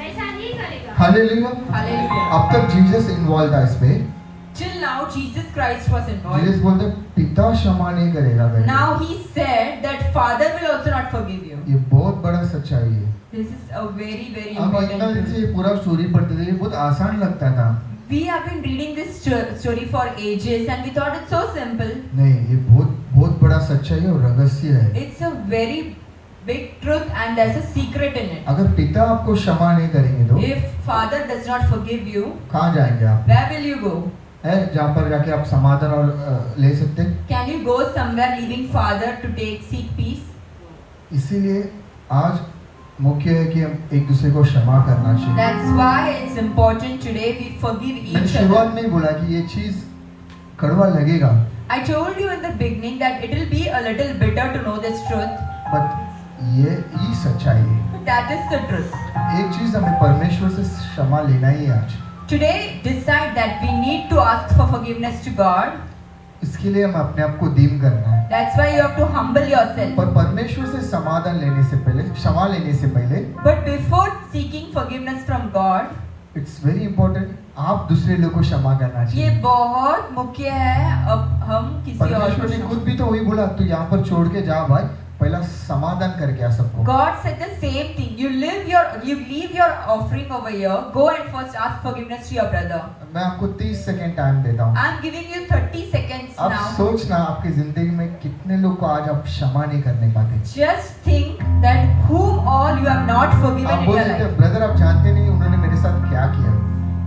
वैसा ही करेगा। हालेलुया। Hallelujah. अब तक जीसस इन्वॉल्व था इसमें। Till now Jesus Christ was involved. Jesus बोलते पिता क्षमा नहीं करेगा बेटे। Now he said that Father will also not forgive you. ये बहुत बड़ा सच्चाई है। This is a very very हम important इतना दिन truth. से ये पूरा स्टोरी पढ़ते थे, ये बहुत आसान लगता था। We have been reading this story for ages and we thought it's so simple. नहीं, ये बहुत बड़ा सच्चाई और रहस्य है। It's a very big truth and there's a secret in it. अगर पिता आपको क्षमा नहीं करेंगे तो If Father does not forgive you, कहाँ जाएंगे आप? where will you go? है जहाँ पर जाके आप समाधान और ले सकते हैं। Can you go somewhere leaving Father to seek peace? इसीलिए आज मुख्य है कि हम एक दूसरे को क्षमा करना चाहिए। That's why it's important today we forgive मैंने each शुरुआत other. में ही बोला कि ये चीज कड़वा लगेगा, I told you in the beginning that it will be a little bitter to know this truth. But ये ही सच्चाई है। That is the truth. एक चीज हमें परमेश्वर से क्षमा लेना ही है आज। Today decide that we need to ask for forgiveness to God. इसके लिए हमें अपने आप को दीन करना है। That's why you have to humble yourself. पर परमेश्वर से समाधान लेने से पहले, क्षमा लेने से पहले, But before seeking forgiveness from God, it's very important आप दूसरे लोगों को क्षमा करना ये चाहिए। बहुत मुख्य है। अब हम किसी और परमेश्वर को ने खुद क्षमा- भी तो वही बोला, तू यहाँ पर छोड़ के जा भाई, पहला समाधान करके आ सबको। God said the same thing. You leave your offering over here. Go and first ask forgiveness to your brother. मैं आपको 30 सेकंड टाइम देता हूँ। I'm giving you 30 seconds आप now. सोचना आपकी जिंदगी में कितने लोग को आज आप क्षमा नहीं करने पाते। Just think that whom all you have not forgiven आप in बोल your सकते life. हैं ब्रदर आप जानते नहीं उन्होंने मेरे साथ क्या किया।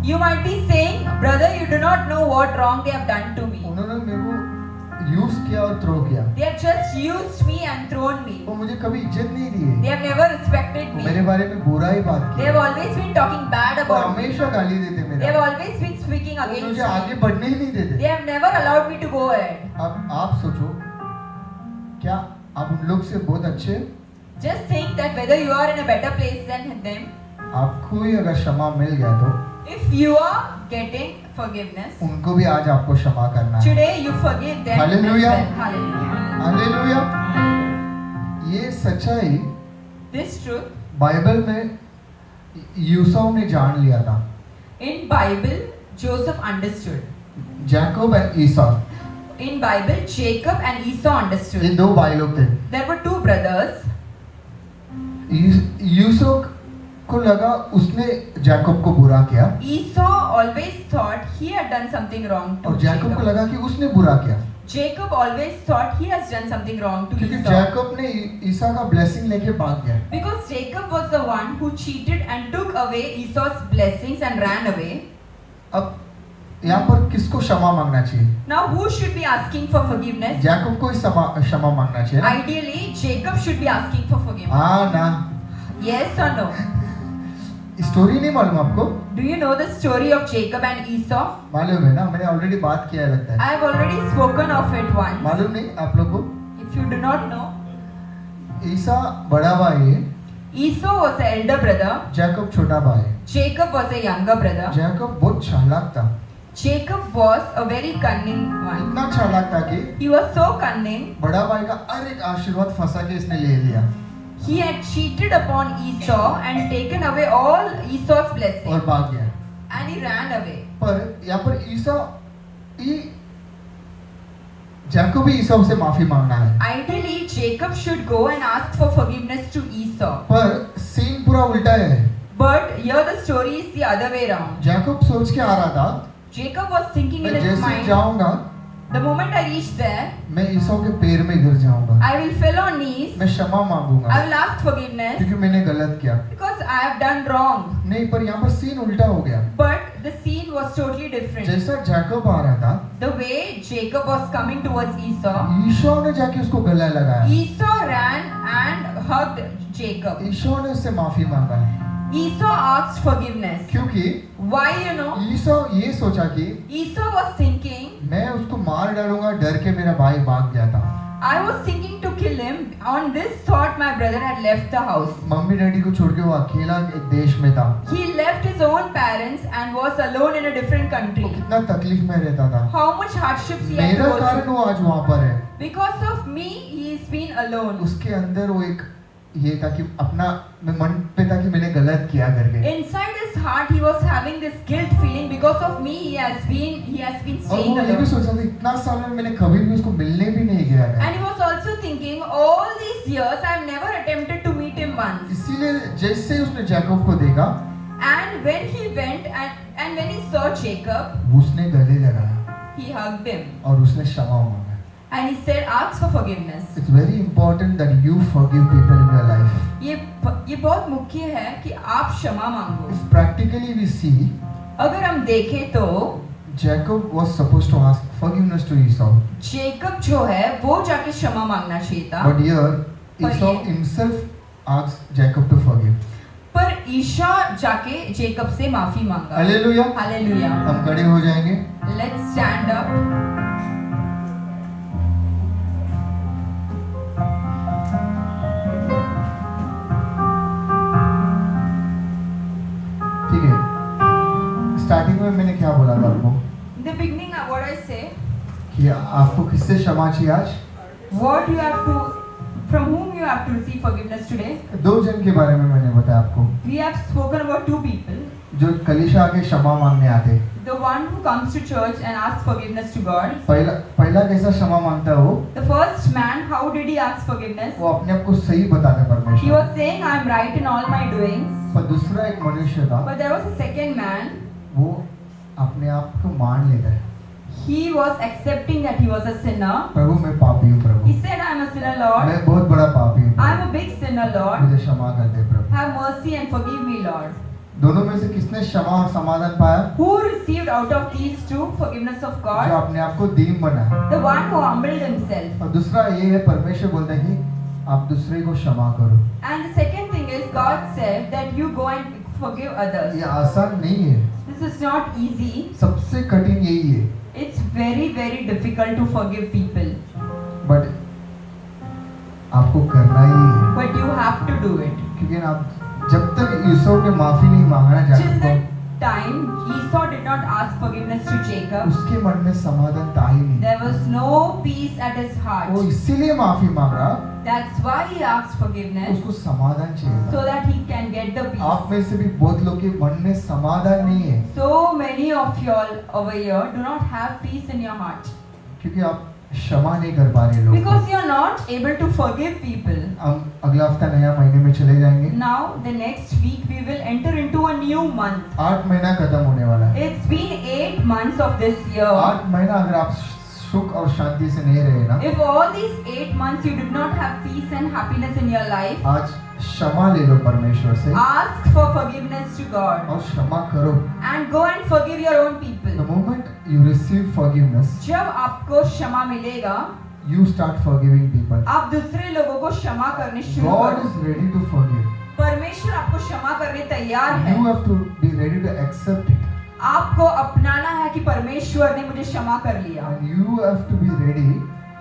You might be saying, brother, you do not know what wrong they have done to me. उन्होंने मेरे को यूज किया और थ्रो किया, They have just used me and thrown me. वो मुझे कभी इज्जत नहीं दी They है, have never respected वो me. मेरे बारे में बुरा ही बात They की, have always been talking bad वो about me. हमेशा गाली देते They have मेरा, always been speaking वो against मुझे me. आगे बढ़ने ही नहीं They देते। have never allowed me to go ahead. अब आप सोचो, क्या आप उन लोग से बहुत अच्छे हैं? Just think that whether you are in a better place than them, आपको ही अगर क्षमा मिल गया तो if you are getting forgiveness, उनको भी आज आपको क्षमा करना है। today you forgive them. Hallelujah. As well. Hallelujah. Hallelujah. ये सच्चाई This truth बाइबल में यूसुफ ने जान लिया था। in Bible, Joseph understood. Jacob and Isa, In Bible, Jacob and Esau ये understood. दो भाई लोग थे। There were two brothers. Yusuf को लगा उसने जैकब को बुरा किया, Esau always thought he had done something wrong to और जैकब को Jacob. लगा कि उसने बुरा किया, Jacob always thought he has done something wrong to क्योंकि Esau. जैकब ने ईसा का ब्लेसिंग लेके भाग गया। Because Jacob was the one who cheated and took away Esau's blessings and ran away. अब यहाँ पर किसको क्षमा मांगना चाहिए? Now who should be asking for forgiveness? Jacob को ही क्षमा मांगना चाहिए ना? Ideally, Jacob should be asking for forgiveness. हाँ ना, Yes or no? स्टोरी नहीं मालूम आपको? Do you know the story of Jacob and Esau? मालूम है ना, मैंने ऑलरेडी बात किया है लगता है। I have already spoken of it once. मालूम नहीं आप लोग को? If you do not know, ईसा बड़ा भाई है, Esau was the elder brother, Jacob छोटा भाई है। Jacob was a younger brother. Jacob बहुत चालाक था, Jacob was a very cunning one. इतना चालाक था कि He was so cunning, बड़ा भाई का हर एक आशीर्वाद फंसा के इसने ले लिया he had cheated upon Esau and taken away all Esau's और blessings. भाग गया। And he ran away. पर यहाँ पर जैकब भी ईसा से माफी मांगना है, Ideally, Jacob should go and ask for forgiveness to Esau. पर सीन पूरा उल्टा है। But here the story is the other way around. Jacob सोच के आ रहा था, Jacob was thinking in मैं his जैसे mind, जाऊंगा the moment I reach there, मैं ईसा के पैर में गिर जाऊंगा, I will fall on knees, मैं क्षमा मांगूंगा I will ask forgiveness क्योंकि मैंने गलत किया। because I have done wrong. नहीं, पर यहाँ पर सीन उल्टा हो गया। But the scene was totally different. जैसा जैकब आ रहा था, The way Jacob was coming towards Esau, Isha ने जाके उसको गला लगाया, Esau ran and hugged Jacob. Isha ने उससे माफी मांगा, Esau asked forgiveness. क्योंकि Why you know? ईशा ये सोचा कि Esau was thinking, मैं उसको मार डालूंगा, डर के मेरा भाई भाग गया था। I was thinking to kill him. On this thought, my brother had left the house. Mummy daddy को छोड़ के वो अकेला एक देश में था, He left his own parents and was alone in a different वो country. कितना तकलीफ में रहता था। How much hardships he had to मेरा go कारण through. वो आज वहाँ पर है। Because of me, he's been alone. उसके अंदर वो एक ये था कि अपना मन पे था कि मैंने गलत किया करके, Inside his heart, he was having this guilt feeling because of me. He has been और staying वो ये भी alone. सोचा था इतना साल में मैंने कभी भी उसको मिलने भी नहीं गया है। And he was also thinking, all these years, I've never attempted to meet him once. इसीलिए जैसे उसने जैकब को देखा, And when he went and when he saw Jacob, उसने गले लगाया he hugged him और उसने क्षमा मांगा। and he said, ask for forgiveness. It's very important that you forgive people in your life. ये बहुत मुख्य है कि आप क्षमा मांगो. If practically we see, अगर हम देखें तो Jacob was supposed to ask forgiveness to Esau, Jacob जो है वो जाके क्षमा मांगना चाहिए था. but here पर Esau ये- himself asked Jacob to forgive. पर ईशा जाके जेकब से माफी मांगा. Hallelujah. हालेलुया. हम खड़े हो जाएंगे। Let's stand up. ठीक है, स्टार्टिंग में मैंने क्या बोला था आपको In the beginning, what I say, कि आपको किससे क्षमा चाहिए आज? what you have to, from whom you have to receive forgiveness today. दो जन के बारे में मैंने बताया आपको, We have spoken about two people. जो कलीसिया आके क्षमा मांगने आते। The one who comes to church and asks forgiveness to God. पहला कैसा क्षमा मांगता है वो? The first man, how did he ask forgiveness? वो अपने आप को सही बताता है He परमेश्वर। was saying, I am right in all my doings. पर दूसरा एक मनुष्य था, But there was a second man. वो अपने आप को मान लेता है, He was accepting that he was a sinner. प्रभु मैं पापी हूँ प्रभु, He said, I am a sinner, Lord. मैं बहुत बड़ा पापी हूँ, I am a big sinner, Lord. मुझे क्षमा कर दे प्रभु। Have mercy and forgive me, Lord. दोनों में से किसने क्षमा और समाधान पाया? Who received out of these two forgiveness of जो God? अपने आप को दीन बनाया। The one who humbled himself. और दूसरा ये है, परमेश्वर बोलता है कि आप दूसरे को क्षमा करो। And the second thing is God said that you go and forgive others. ये आसान नहीं है, This is not easy. सबसे कठिन यही है। It's very, very difficult to forgive people. But आपको करना ही है, But you have to do it. क्योंकि आप जब तक यूसुफ ने माफी नहीं मांगना Till जाकर that time, Esau did not ask forgiveness to Jacob. उसके मन में समाधान था ही नहीं। There was no peace at his वो heart. इसीलिए माफी मांग रहा, That's why he asked forgiveness, उसको समाधान चाहिए था। so that he can get the आप peace. में से भी बहुत लोग के मन में समाधान नहीं है, So many of y'all over here do not have peace in your heart क्योंकि आप क्षमा नहीं कर पा रहे लोग। because you're not able to forgive people. हम अगला हफ्ता नया महीने में चले जाएंगे। Now, the next week we will enter into a new month. 8 महीना खत्म होने वाला है। It's been 8 months of this year. 8 महीना अगर आप सुख और शांति से नहीं रहे ना, If all these 8 months you did not have peace and happiness in your life, आज क्षमा ले लो परमेश्वर से ask for forgiveness to God और क्षमा करो। and go and forgive your own The people. moment you receive forgiveness, जब आपको क्षमा मिलेगा, you start forgiving people. आप दूसरे लोगों को क्षमा करने शुरू God करो। is ready to forgive. परमेश्वर आपको क्षमा करने तैयार है। You have to be ready to accept it, आपको अपनाना है कि परमेश्वर ने मुझे क्षमा कर लिया, and you have to be ready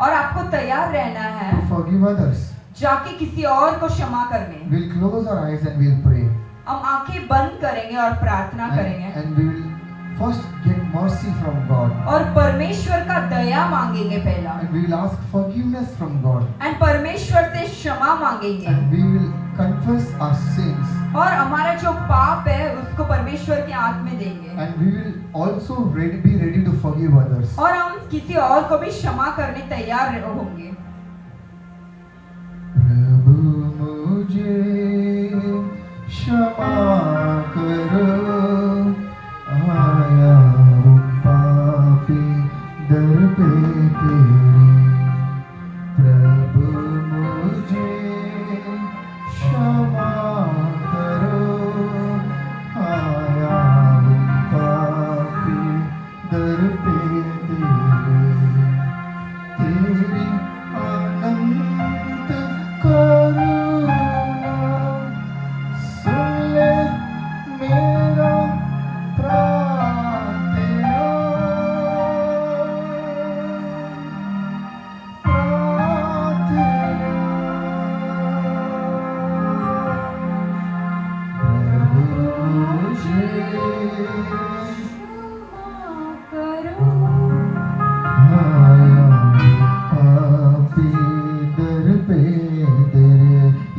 और आपको तैयार रहना है to forgive others. जाके किसी और को क्षमा करने। We'll close our eyes and we'll pray, हम आंखें बंद करेंगे और प्रार्थना करेंगे and we will first get mercy from God, और परमेश्वर का दया मांगेंगे पहला, and we will ask forgiveness from God, and परमेश्वर से क्षमा मांगेंगे and we will confess our sins, और हमारा जो पाप है उसको परमेश्वर के हाथ में देंगे, and we will also be ready to forgive others. और हम किसी और को भी क्षमा करने तैयार होंगे। प्रभु मुझे क्षमा करो, आया हूँ पापी दर पे तेरे। प्रभु मुझे क्षमा करो, आया हूँ पापी दर पे तेरे। तेरी अनंत करुणा सुन ले मेरा प्रार्थना, प्रभु मुझे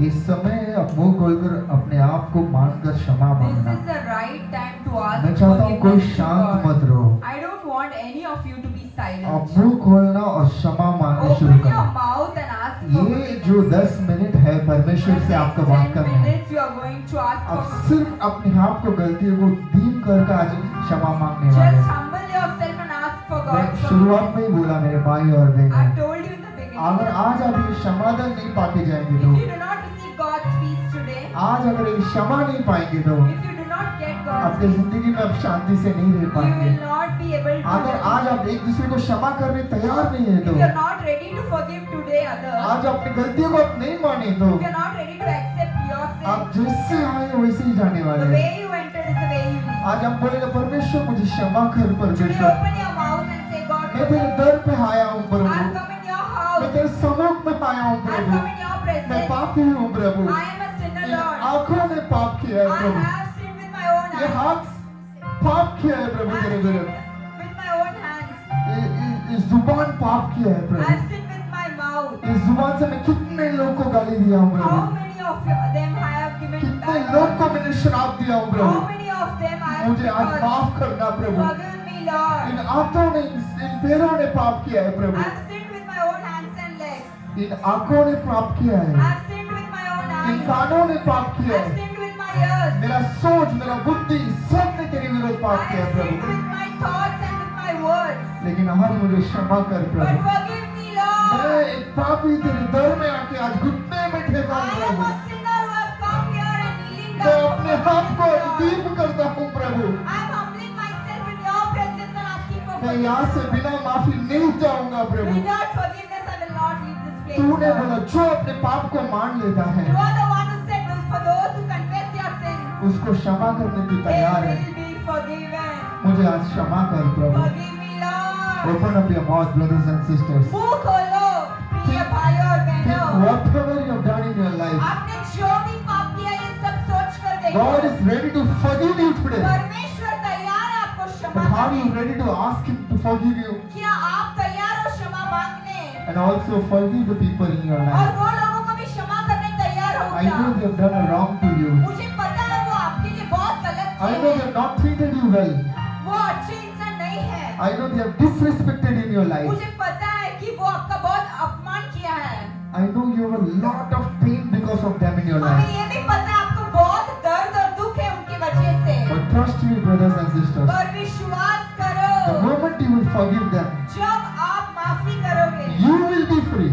इस समय आप मुंह खोलकर अपने आप को मानकर क्षमा This मांगना। is the right time to ask मैं चाहता हूँ कोई forgiveness to शांत God. मत रहो, I don't want any of you to be आप silent. मुंह खोलना और क्षमा मांगना शुरू Open your करना। mouth and ask for ये forgiveness. जो 10 मिनट है परमेश्वर से आपका बात 10 करना है। minutes you are going to ask आप for सिर्फ अपने आप को गलतियों को दीन करके आज क्षमा मांगने वाले Just हैं। humble yourself and ask for मैं God's शुरुआत forgiveness. में ही बोला मेरे भाई और I बहन, told you in the beginning. अगर आज आप ये समाधान नहीं पाके जाएंगे If तो, you do not receive God's peace today, आज अगर ये क्षमा नहीं पाएंगे तो if you do not get God's आपकी peace, जिंदगी में आप शांति से नहीं रह you पाएंगे। will not be able to. अगर आज आप एक दूसरे को क्षमा करने तैयार नहीं है If तो, you are not ready to forgive today others, आज अपनी गलतियों को आप नहीं माने तो, if you are not ready to accept your sin, आप जैसे आए वैसे ही जाने the वाले हैं। way you entered is the way you leave. आज हम बोलेंगे परमेश्वर मुझे क्षमा कर Today परमेश्वर, open your mouth and say, God, मैं तेरे दर पे आया हूँ I've Prabhu, come in your house. मैं तेरे सम्मुख में आया हूँ I've Prabhu, come in your मैं presence. पापी हूँ प्रभु, I am a sinner, in Lord. आंखों ने पाप किया है I Prabhu, have sinned with my own ये eyes. हाथ पाप किया है प्रभु I've तेरे sinned विरुद्ध, with my own hands. ये जुबान पाप किया है प्रभु, I've sinned with my mouth. इस जुबान से मैं कितने लोग को गाली दिया हूँ प्रभु, How many of them I have given कितने back? लोग को मैंने श्राप दिया हूँ प्रभु, How many of them I have मुझे आज cursed? माफ करना प्रभु। Forgive me, Lord. इन हाथों ने इन पैरों ने पाप किया है प्रभु, I've sinned with my own hands and legs. इन आंखों ने पाप किया है, I've sinned with my own in eyes. कानों ने पाप किया I've है, sinned with my ears. मेरा सोच मेरा बुद्धि सब ने तेरे विरुद्ध पाप I've किया है sinned Prabhu, with my thoughts and with my words. लेकिन आज मुझे क्षमा कर But प्रभु। forgive me, मैं Lord. एक पापी तेरे दर में आके आज घुटने में टेका हूँ I am Prabhu, a sinner who have come here and kneeling मैं down अपने for आप को forgiveness, आज तकलीफ करता हूँ प्रभु। I am humbling myself in your presence and asking for मैं यहाँ forgiveness. से बिना माफी नहीं जाऊंगा प्रभु। Without forgiveness, I will not leave this place. तूने Lord. बोला जो अपने पाप को मान लेता है You are the one who said, "Well, for those who confess their sins, उसको क्षमा करने की they तैयार है। will be forgiven." मुझे आज क्षमा कर प्रभु। Forgive me, Lord. Open up your mouth, brothers and sisters. मुंह खोलो, प्रिय भाइयों और Think बहनों। whatever you have done in your life, आपने जो भी पाप किया ये सब सोच कर देखो। God is ready to forgive you today. परमेश्वर तैयार है आपको क्षमा But are you करने। ready to ask Him to forgive you क्या आप तैयार हो क्षमा मांगने? and also forgive the people in your और life? वो लोगों को भी क्षमा करने तैयार हो I क्या? know they have done a wrong to you. मुझे पता है वो आपके लिए बहुत गलत I know किए they have हैं। not treated you well. वो अच्छे इंसान नहीं है। I know they have disrespected in your life. मुझे पता है कि वो आपका बहुत अपमान किया है। I know you have a lot of pain because of them in your हमें life. ये भी पता है आपको बहुत दर्द और दुख है उनकी वजह से। But trust me, brothers and sisters, पर विश्वास the करो, moment you will forgive them, जब आप माफी करोगे, you will be free.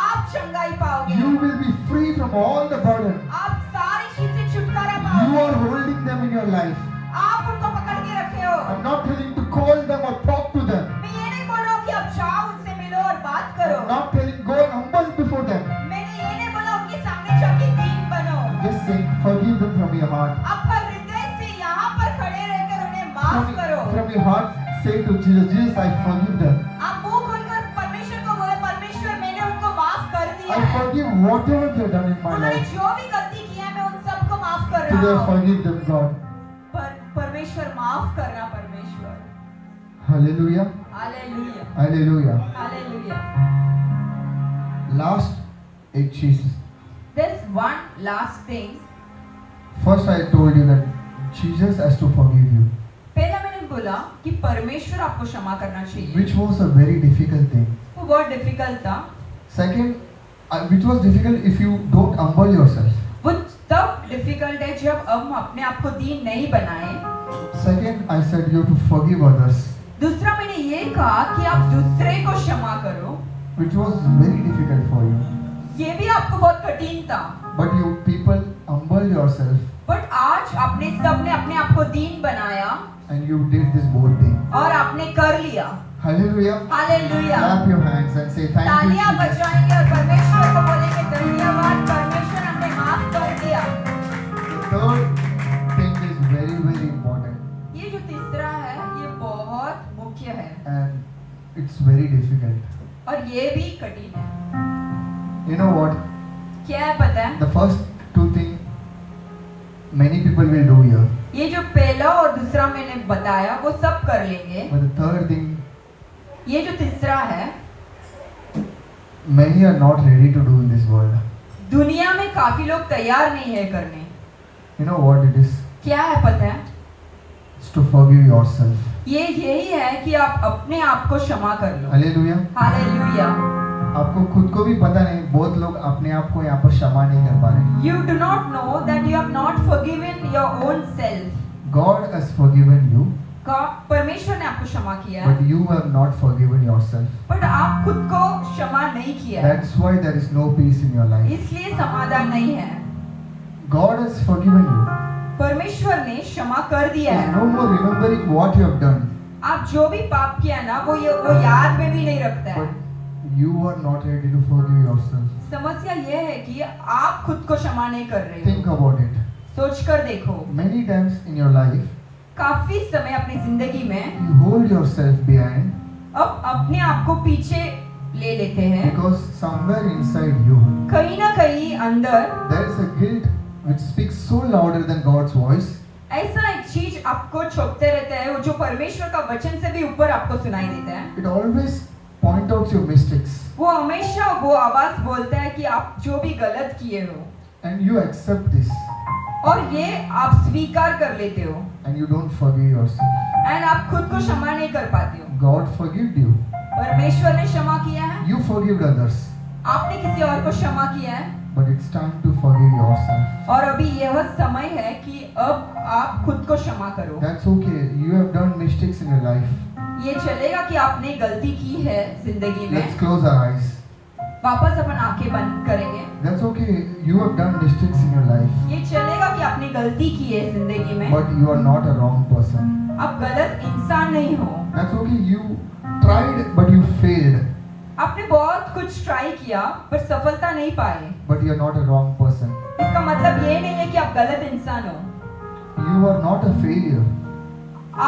आप चंगाई पाओगे। You will be free from all the burden. आप सारी चीज से छुटकारा You पाओगे। are holding them in your life. आप उनको पकड़ के रखे हो। I'm not telling to call them or talk to them. मैं ये नहीं बोल रहा हूँ कि आप जाओ उनसे मिलो और बात करो। I'm not telling go and humble before them. मैंने ये नहीं बोला उनके सामने जाके दीन बनो। Just saying forgive them from your heart. आपका हृदय से यहाँ पर खड़े रहकर उन्हें माफ करो। From your heart, say to Jesus, Jesus, I forgive them. आप मुंह खोलकर परमेश्वर को बोले, परमेश्वर मैंने उनको माफ कर दिया I है। forgive whatever they have done in my उन्होंने life. जो भी गलती की है मैं उन सबको माफ कर Today रहा हूँ। forgive them, God. परमेश्वर माफ करना परमेश्वर। Hallelujah. Hallelujah Hallelujah. Hallelujah. Last 8 Jesus. There's one last thing. First I told you that Jesus has to forgive you, पहला मैंने बोला कि परमेश्वर आपको क्षमा करना चाहिए। which was a very difficult thing. वो बहुत डिफिकल्ट था। Second, which was difficult if you don't humble yourself. वो तब डिफिकल्ट है जब हम अपने आप को दीन नहीं बनाए। Second, I said you have to forgive others, दूसरा मैंने ये कहा कि आप दूसरे को क्षमा करो। which was very difficult for you. ये भी आपको बहुत कठिन था। But you people humble yourself but आज आपने सबने अपने आप को दीन बनाया and you did this both thing. और आपने कर लिया। Hallelujah. Hallelujah. Clap your hands and say thank you, तालियां Jesus. बजाएंगे और परमेश्वर को बोलेंगे धन्यवाद परमेश्वर हमने माफ कर दिया। Third thing is very, very important ये जो तीसरा है ये बहुत मुख्य है and it's very difficult. और ये भी कठिन है। You know what? क्या है पता है? The first two things many people will do here. ये जो पहला और दूसरा मैंने बताया वो सब कर लेंगे। But the third thing, ये जो तीसरा है many are not ready to do in this world. दुनिया में काफी लोग तैयार नहीं है करने। You know what it is? क्या है पता है? It's to forgive yourself. ये यही है कि आप अपने आप को क्षमा कर लो। Hallelujah. हालेलुया। आपको खुद को भी पता नहीं, बहुत लोग अपने आप को यहाँ पर क्षमा नहीं कर पा रहे। You do not know that you have not forgiven your own self. God has forgiven you, परमेश्वर ने आपको क्षमा किया है, but you have not forgiven yourself. But आप खुद को क्षमा नहीं किया है, That's why there is no peace in your life. इसलिए समाधान नहीं है। God has forgiven you. परमेश्वर ने क्षमा कर दिया There's है। no more remembering what you have done, आप जो भी पाप किया ना वो याद में भी नहीं रखता है। but you are not ready to forgive yourself. समस्या ये है कि आप खुद को क्षमा नहीं कर रहे Think हो। about it. सोच कर देखो, Many times in your life, काफी समय अपनी जिंदगी में you hold yourself behind अब अपने आप को पीछे ले लेते हैं, because somewhere inside you, कहीं ना कहीं अंदर there is a guilt which speaks so louder than God's voice. ऐसा एक चीज आपको छोपते रहता है वो जो परमेश्वर का वचन से भी ऊपर आपको सुनाई देता है। It always points out your mistakes वो हमेशा वो आवाज बोलता है कि आप जो भी गलत किए हो and you accept this और ये आप स्वीकार कर लेते हो and you don't forgive yourself. And आप खुद को क्षमा नहीं कर पाते हो। God forgave you. परमेश्वर ने क्षमा किया है, You forgived others, आपने किसी और को क्षमा किया है but it's time to forgive yourself. और अभी यह समय है कि अब आप खुद को क्षमा करो। That's okay. You have done mistakes in your life. ये चलेगा कि आपने गलती की है जिंदगी में। Let's close our eyes. वापस अपन आंखें बंद करेंगे। That's okay. You have done mistakes in your life, ये चलेगा कि आपने गलती की है जिंदगी में, but you are not a wrong person. आप गलत इंसान नहीं हो। That's okay. You tried, but you failed, आपने बहुत कुछ ट्राई किया पर सफलता नहीं पाए। but you are not a wrong person. इसका मतलब ये नहीं है कि आप गलत इंसान हो। You are not a failure.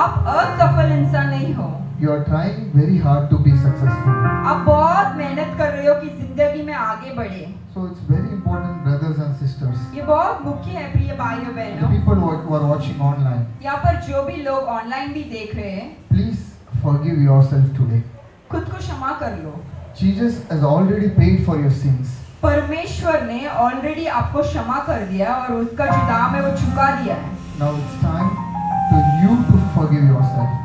आप असफल इंसान नहीं हो। You are trying very hard to be successful. आप बहुत मेहनत कर रहे हो कि जिंदगी में आगे बढ़े। So it's very important, brothers and sisters, ये बहुत मुख्य है प्रिय भाइयों the बहनों। people who are watching online. यहाँ पर जो भी लोग ऑनलाइन भी देख रहे हैं, Please forgive yourself today. खुद को क्षमा कर लो। Jesus has already paid for your sins. परमेश्वर ने ऑलरेडी आपको क्षमा कर दिया और उसका जो दाम है वो चुका दिया है। Now it's time for you to forgive yourself.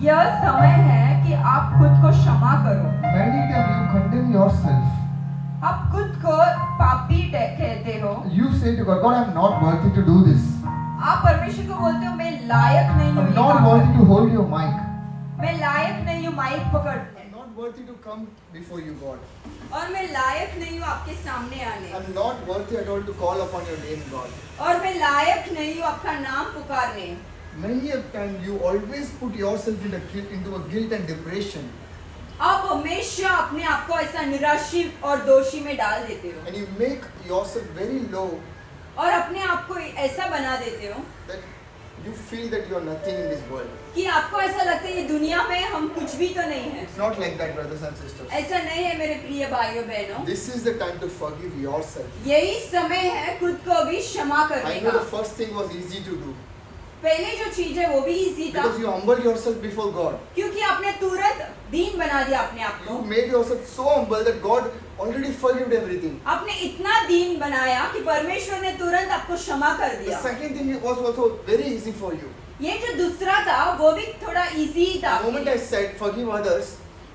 यह समय है कि आप खुद को क्षमा करो। Many times you condemn yourself. आप खुद को पापी कहते हो। You say to God, God, I'm not worthy to do this. आप परमेश्वर को बोलते हो मैं लायक नहीं हूँ I'm ये not काम worthy करने। to hold your mic. मैं लायक नहीं हूँ माइक पकड़ने। I'm not worthy to come before you, God. और मैं लायक नहीं हूँ आपके सामने आने। I'm not worthy at all to call upon your name, God. और मैं लायक नहीं हूँ आपका नाम पुकारने। Many a time you always put yourself into a guilt and depression, आप हमेशा अपने आप को ऐसा निराशित और दोषी में डाल देते हो and you make yourself very low और अपने आप को ऐसा बना देते हो that you feel that you are nothing in this world. कि आपको ऐसा लगता है ये दुनिया में हम कुछ भी तो नहीं है। It's not like that, brothers and sisters. ऐसा नहीं है मेरे प्रिय भाइयों बहनों। This is the time to forgive yourself. यही समय है खुद को भी क्षमा करने I know का। the first thing was easy to do पहले जो चीज है वो भी इजी था because you humbled yourself before God. क्योंकि आपने तुरंत दीन बना दिया अपने आप को। You made yourself so humble that God already forgave everything. आपने इतना दीन बनाया कि परमेश्वर ने तुरंत आपको क्षमा कर The दिया। second thing was also very easy for you. ये जो दूसरा था वो भी थोड़ा इजी था The आपके moment लिए। I said forgive others,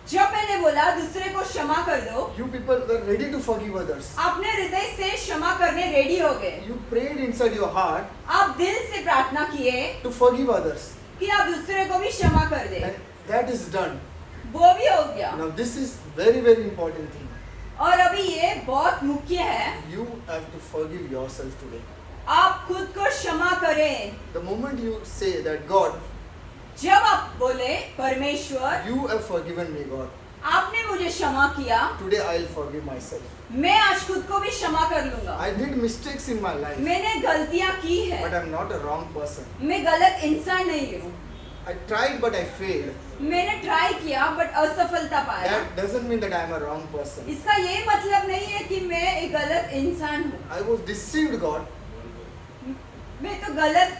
जब मैंने बोला दूसरे को क्षमा कर दो, you people were ready to forgive others. आपने हृदय से क्षमा करने रेडी हो गए। You prayed inside your heart आप दिल से प्रार्थना किए to forgive others. कि आप दूसरे को भी क्षमा कर दे। And that is done. वो भी हो गया। Now this is very, very important thing. और अभी ये बहुत मुख्य है, You have to forgive yourself today. आप खुद को क्षमा करें। The moment you say that God, जब आप बोले परमेश्वर you have forgiven me, God. आपने मुझे क्षमा किया, Today I'll forgive myself. मैं आज खुद को भी क्षमा कर लूंगा। I did mistakes in my life, मैंने गलतियां की है, but I'm not a wrong person. मैं गलत इंसान नहीं हूँ। I tried, but I failed. मैंने ट्राई किया बट असफलता पाया। That doesn't mean that I'm a wrong person. इसका ये मतलब नहीं है कि मैं एक गलत इंसान हूँ। I was deceived, God, मैं तो गलत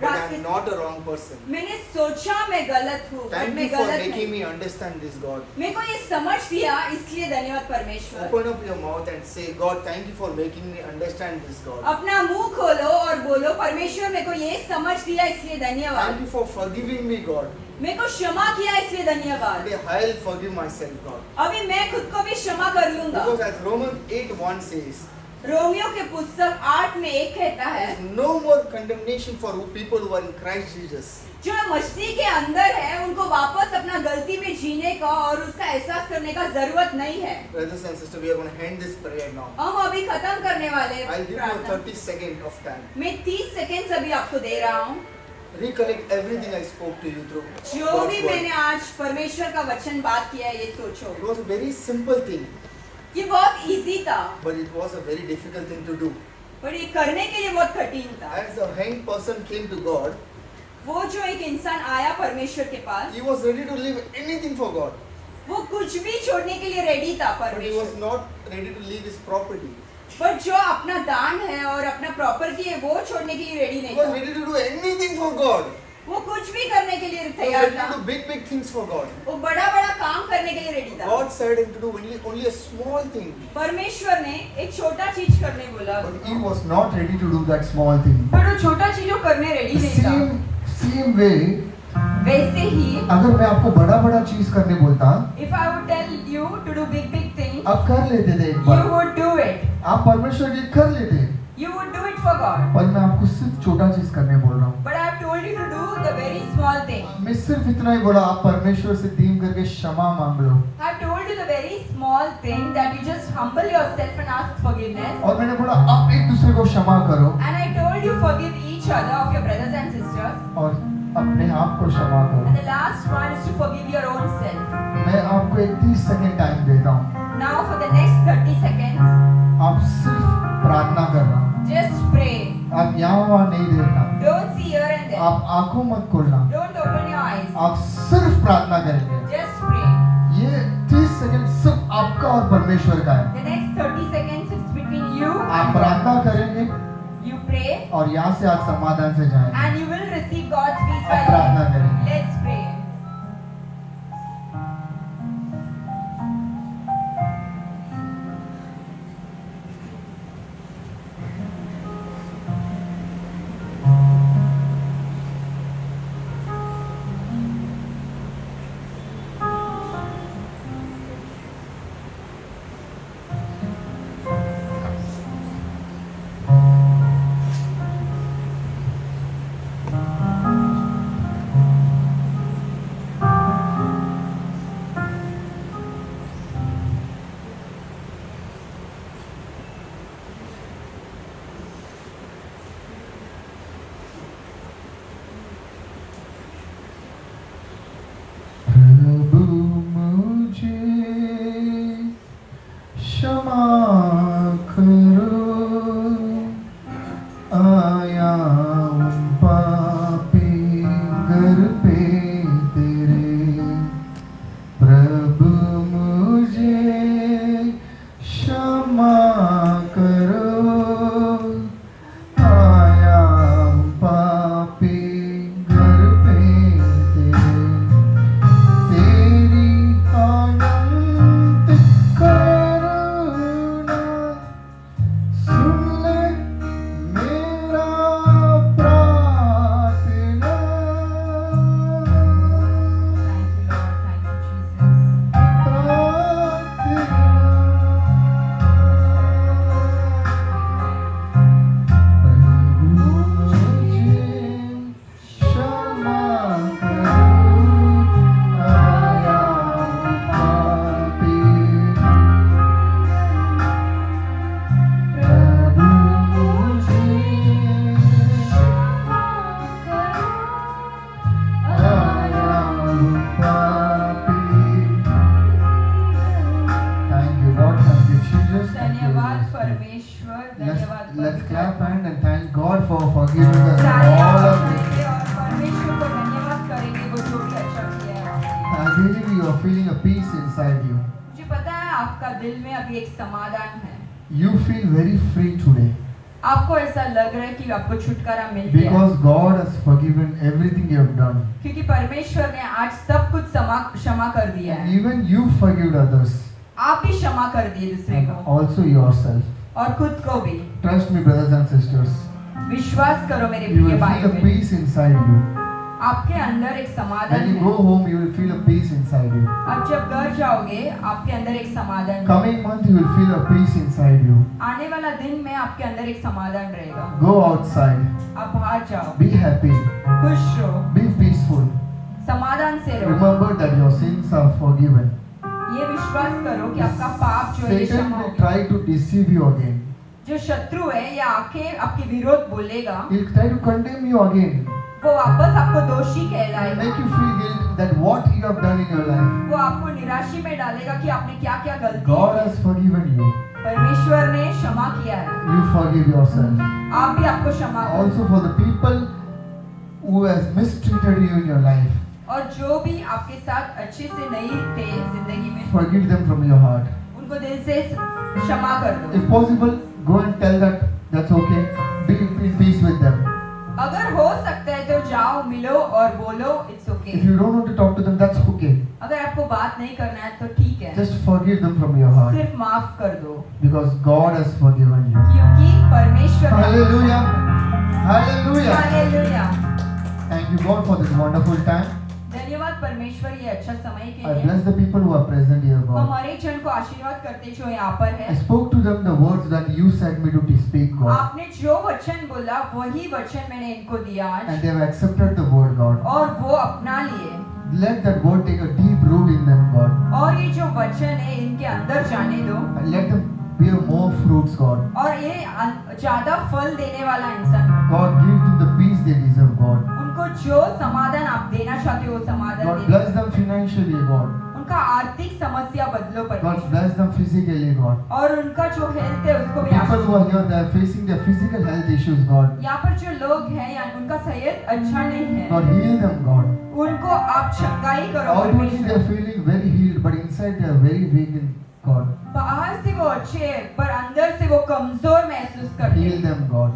but रास्ते, I'm not a wrong person. मैंने सोचा मैं गलत हूँ बट Thank मैं you for गलत making नहीं। me understand this, God. मेरे को ये समझ दिया इसलिए धन्यवाद परमेश्वर। Open up your mouth and say, God, thank you for making me understand this, God. अपना मुंह खोलो और बोलो परमेश्वर मेरे को ये समझ दिया इसलिए धन्यवाद। Thank you for forgiving me, God. मेरे को क्षमा किया इसलिए धन्यवाद। Today I'll forgive myself, God. अभी मैं खुद को भी क्षमा कर लूंगा। Because as Romans 8:1 says, Romeo के पुस्तक 8 में 1 कहता है, there is no more condemnation for people who are in Christ Jesus. जो मसीह के अंदर है उनको वापस अपना गलती में जीने का और उसका एहसास करने का जरूरत नहीं है। Brothers and sisters, we are going to end this prayer now. हम अभी खत्म करने वाले हैं I'll give you प्रार्थना। 30 seconds of time. मैं 30 सेकेंड अभी आपको दे रहा हूँ। Recollect everything I spoke to you through जो God's भी word. मैंने आज परमेश्वर का वचन बात किया है ये सोचो। It was a very simple thing, ये बहुत इजी था but it was a very difficult thing to do. पर ये करने के लिए बहुत कठिन था। As the hanged person came to God, वो जो एक इंसान आया परमेश्वर के पास, he was ready to leave anything for God, वो कुछ भी छोड़ने के लिए रेडी था but he was परमेश्वर। not ready to leave his property. पर जो अपना दान है और अपना प्रॉपर्टी है वो छोड़ने के लिए रेडी He नहीं was था। ready to do anything for God. वो कुछ भी करने के लिए He was तैयार ready था। to do big, big things for God. वो बड़ा बड़ा काम करने के लिए रेडी था। God said him to do only a small thing, परमेश्वर ने एक छोटा चीज करने बोला, But he was not ready to do that small thing. पर वो छोटा चीज वो करने रेडी The नहीं था। same way, वैसे ही अगर मैं आपको बड़ा बड़ा चीज करने बोलता, if I would tell you to do big big things, आप कर लेते थे एक you bar, would do it. आप परमेश्वर के लिए कर लेते, You would do it for God. पर मैं आपको सिर्फ छोटा चीज करने बोल रहा हूँ। But I have told you to do the very small thing. मैं सिर्फ इतना ही बोला, आप परमेश्वर से दीन करके क्षमा मांग लो। I have told you the very small small thing that you just humble yourself and ask forgiveness. और मैंने बोला आप एक दूसरे को क्षमा करो And I told you forgive each other of your brothers and sisters. और अपने आप को क्षमा And करो. the last one is to forgive your own self. मैं आपको एक 30 सेकंड टाइम देता हूँ. Now for the next 30 seconds, आप सिर्फ प्रार्थना करना. just pray. आप यहाँ वहाँ नहीं देखना. Don't see here and there. आप आंखों मत खोलना. Don't open your eyes. आप सिर्फ प्रार्थना करेंगे. Just pray. ये 30 सेकंड सिर्फ आपका और परमेश्वर का है. The next 30 seconds is between you आप and प्रार्थना God. करेंगे You pray और यहाँ से आज समाधान से जाएंगे. and you will receive God's peace आप by प्रार्थना faith. करेंगे. Let's pray. प्रभु मुझे क्षमा करो, आया हूँ पापी घर पे तेरे. प्रभु मुझे क्षमा करो, आया हूँ पापी घर पे तेरे. तेरी अनंत करुणा सुन ले मेरा प्रार्थना. धन्यवाद परमेश्वर, धन्यवाद Let's पवित्र clap आत्मा। hand and thank God for forgiving us सारे all of आप this. गाएंगे और परमेश्वर को धन्यवाद करेंगे वो जो भी अच्छा किया है आपने। I believe you are feeling a peace inside you. मुझे पता है आपका दिल में अभी एक समाधान है। You feel very free today आपको ऐसा लग रहा है कि आपको छुटकारा मिल गया because God has forgiven everything you have done. क्योंकि परमेश्वर ने आज सब कुछ क्षमा कर दिया And है। even you forgive others, आप भी क्षमा कर दिए दूसरे and को also yourself. और खुद को भी। Trust me, brothers and sisters. विश्वास करो मेरे You प्रिय will भाई feel a बहन, peace inside you. आपके अंदर एक समाधान When you है। go home, you will feel a peace inside you. अब जब घर जाओगे आपके अंदर एक समाधान है। Coming month, you will feel a peace inside you. आने वाला दिन में आपके अंदर एक समाधान रहेगा। Go outside. आप बाहर जाओ, Be happy. खुश रहो, Be peaceful. समाधान से रहो। Remember that your sins are forgiven. ये विश्वास करो कि आपका पाप जो है ये Satan क्षमा will हो गया। try to deceive you again. जो शत्रु है ये आके आपके विरोध बोलेगा, He'll try to condemn you again. वो वापस आपको दोषी कहलाएगा, Make you feel guilt that what you have done in your life. वो आपको निराशा में डालेगा कि आपने क्या क्या गलती God की। has forgiven you. परमेश्वर ने क्षमा किया है, You forgive yourself. आप भी आपको क्षमा करो। Also for the people who has mistreated you in your life, और जो भी आपके साथ अच्छे से नहीं थे जिंदगी में, forgive them from your heart. उनको दिल से क्षमा कर दो। If possible, go and tell that that's okay. Be in peace with them. अगर हो सकता है तो जाओ, मिलो और बोलो it's okay. If you don't want to talk to them, that's okay. अगर आपको बात नहीं करना है तो ठीक है, Just forgive them from your heart सिर्फ माफ कर दो because God has forgiven you. क्योंकि परमेश्वर ने आपको Hallelujah. क्षमा कर Hallelujah. दिया। Hallelujah. Thank you, God, for this wonderful time. धन्यवाद परमेश्वर ये अच्छा समय के I लिए। bless the people who are present here, हम God. हर एक जन को आशीर्वाद करते जो यहाँ पर I है। spoke to them the words that you said me to speak, God. आपने जो वचन बोला वही वचन मैंने इनको दिया आज, And they have accepted the word, God. और वो अपना लिए। let that word take a deep root in them, God. और ये जो वचन है इनके अंदर जाने दो And let them bear more fruits, God. और ये ज्यादा फल देने वाला इंसान God, give them the peace they deserve, God. उनको जो समाधान आप देना चाहते हो वो समाधान God, दे bless them financially, God. उनका आर्थिक समस्या बदलो God, परमेश्वर bless them physically, God. और उनका जो हेल्थ है उसको भी People Ashish who are here, they are facing their physical health issues, God. यहाँ पर जो लोग हैं या उनका सेहत अच्छा नहीं है God, heal them, God. उनको आप चंगाई करो Outwardly they परमेश्वर are feeling very healed, but inside they are very weak in God. बाहर से वो अच्छे हैं पर अंदर से वो कमजोर महसूस करते Heal हैं them, God.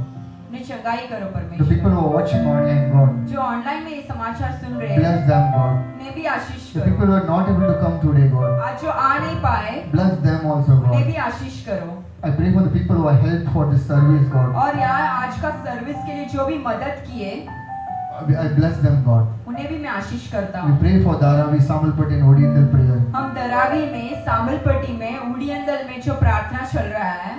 उन्हें चंगाई करो The people परमेश्वर who are watching online, God, जो ऑनलाइन में ये समाचार सुन रहे हैं bless them, God. उन्हें भी आशीष The करो people who are not able to come today, God, आज जो आ नहीं पाए bless them also, उन्हें God. भी आशीष करो I pray for the people who are helped for this service, God. और यहाँ आज का सर्विस के लिए जो भी मदद किए I bless them, God. उन्हें भी मैं आशीष करता We हूँ pray for Dharavi, Samalpati and Odindal prayer. हम दरावी में सामलपट्टी में उड़ियंदल में जो प्रार्थना चल रहा है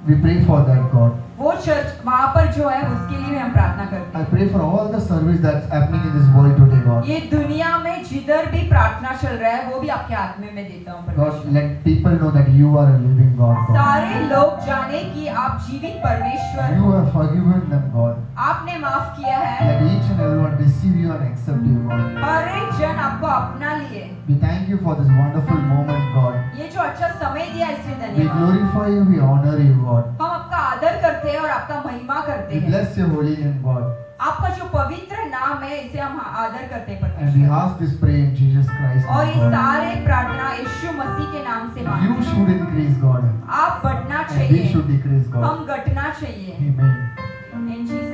We pray for that, God. वो चर्च वहाँ पर जो है उसके लिए भी हम प्रार्थना करते I हैं pray for all the service that's happening in this world today, God. ये दुनिया में जिधर भी प्रार्थना चल रहा है वो भी आपके हाथ में मैं देता हूँ God, परमेश्वर let people know that you are a living God, God. सारे लोग जाने कि आप जीवित परमेश्वर You have forgiven them, God. आपने माफ किया है Let each and everyone receive you and accept you, God. हर एक जन आपको अपना लिए We thank you for this wonderful moment, God. ये जो अच्छा समय दिया इसलिए We धन्यवाद glorify you, we honor you, God. हम आपका आदर करते हैं और आपका महिमा करते We हैं bless your holy name, God. आपका जो पवित्र नाम है इसे हम आदर करते हैं And we परमेश्वर ask this prayer in Jesus Christ, और ये God. सारे प्रार्थना यीशु मसीह के नाम से You मांगते हैं should increase, God. आप बढ़ना And we चाहिए should decrease, God. हम घटना चाहिए Amen. In Jesus'